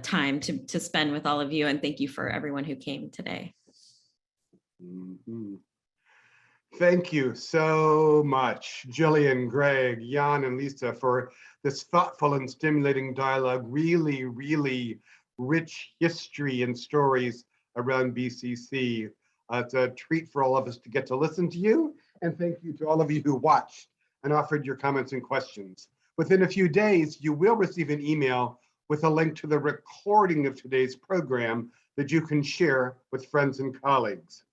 time to spend with all of you, and thank you for everyone who came today. Mm-hmm. Thank you so much, Jillian, Gregg, Jan, and Lisa, for this thoughtful and stimulating dialogue. Really, really rich history and stories around BCC. It's a treat for all of us to get to listen to you. And thank you to all of you who watched and offered your comments and questions. Within a few days, you will receive an email with a link to the recording of today's program that you can share with friends and colleagues.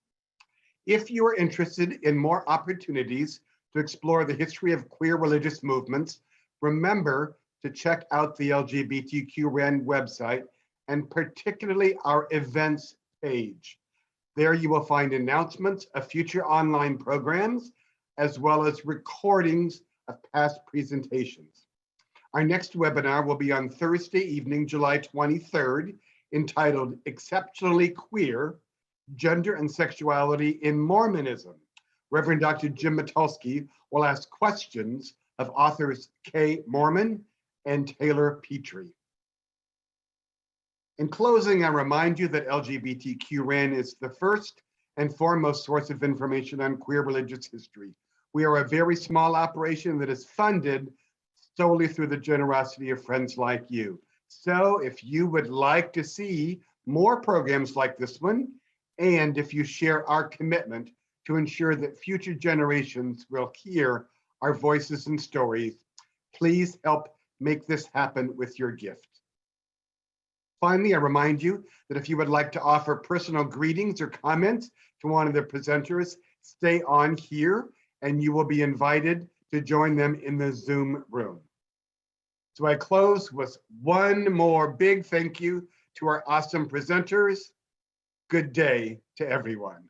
If you are interested in more opportunities to explore the history of queer religious movements, remember to check out the LGBTQ RAN website, and particularly our events page. There you will find announcements of future online programs, as well as recordings of past presentations. Our next webinar will be on Thursday evening, July 23rd, entitled Exceptionally Queer, Gender and Sexuality in Mormonism. Reverend Dr. Jim Matulski will ask questions of authors Kay Mormon and Taylor Petrie. In closing, I remind you that LGBTQ RAN is the first and foremost source of information on queer religious history. We are a very small operation that is funded solely through the generosity of friends like you. So if you would like to see more programs like this one, and if you share our commitment to ensure that future generations will hear our voices and stories, please help make this happen with your gift. Finally, I remind you that if you would like to offer personal greetings or comments to one of the presenters, stay on here and you will be invited to join them in the Zoom room. So I close with one more big thank you to our awesome presenters. Good day to everyone.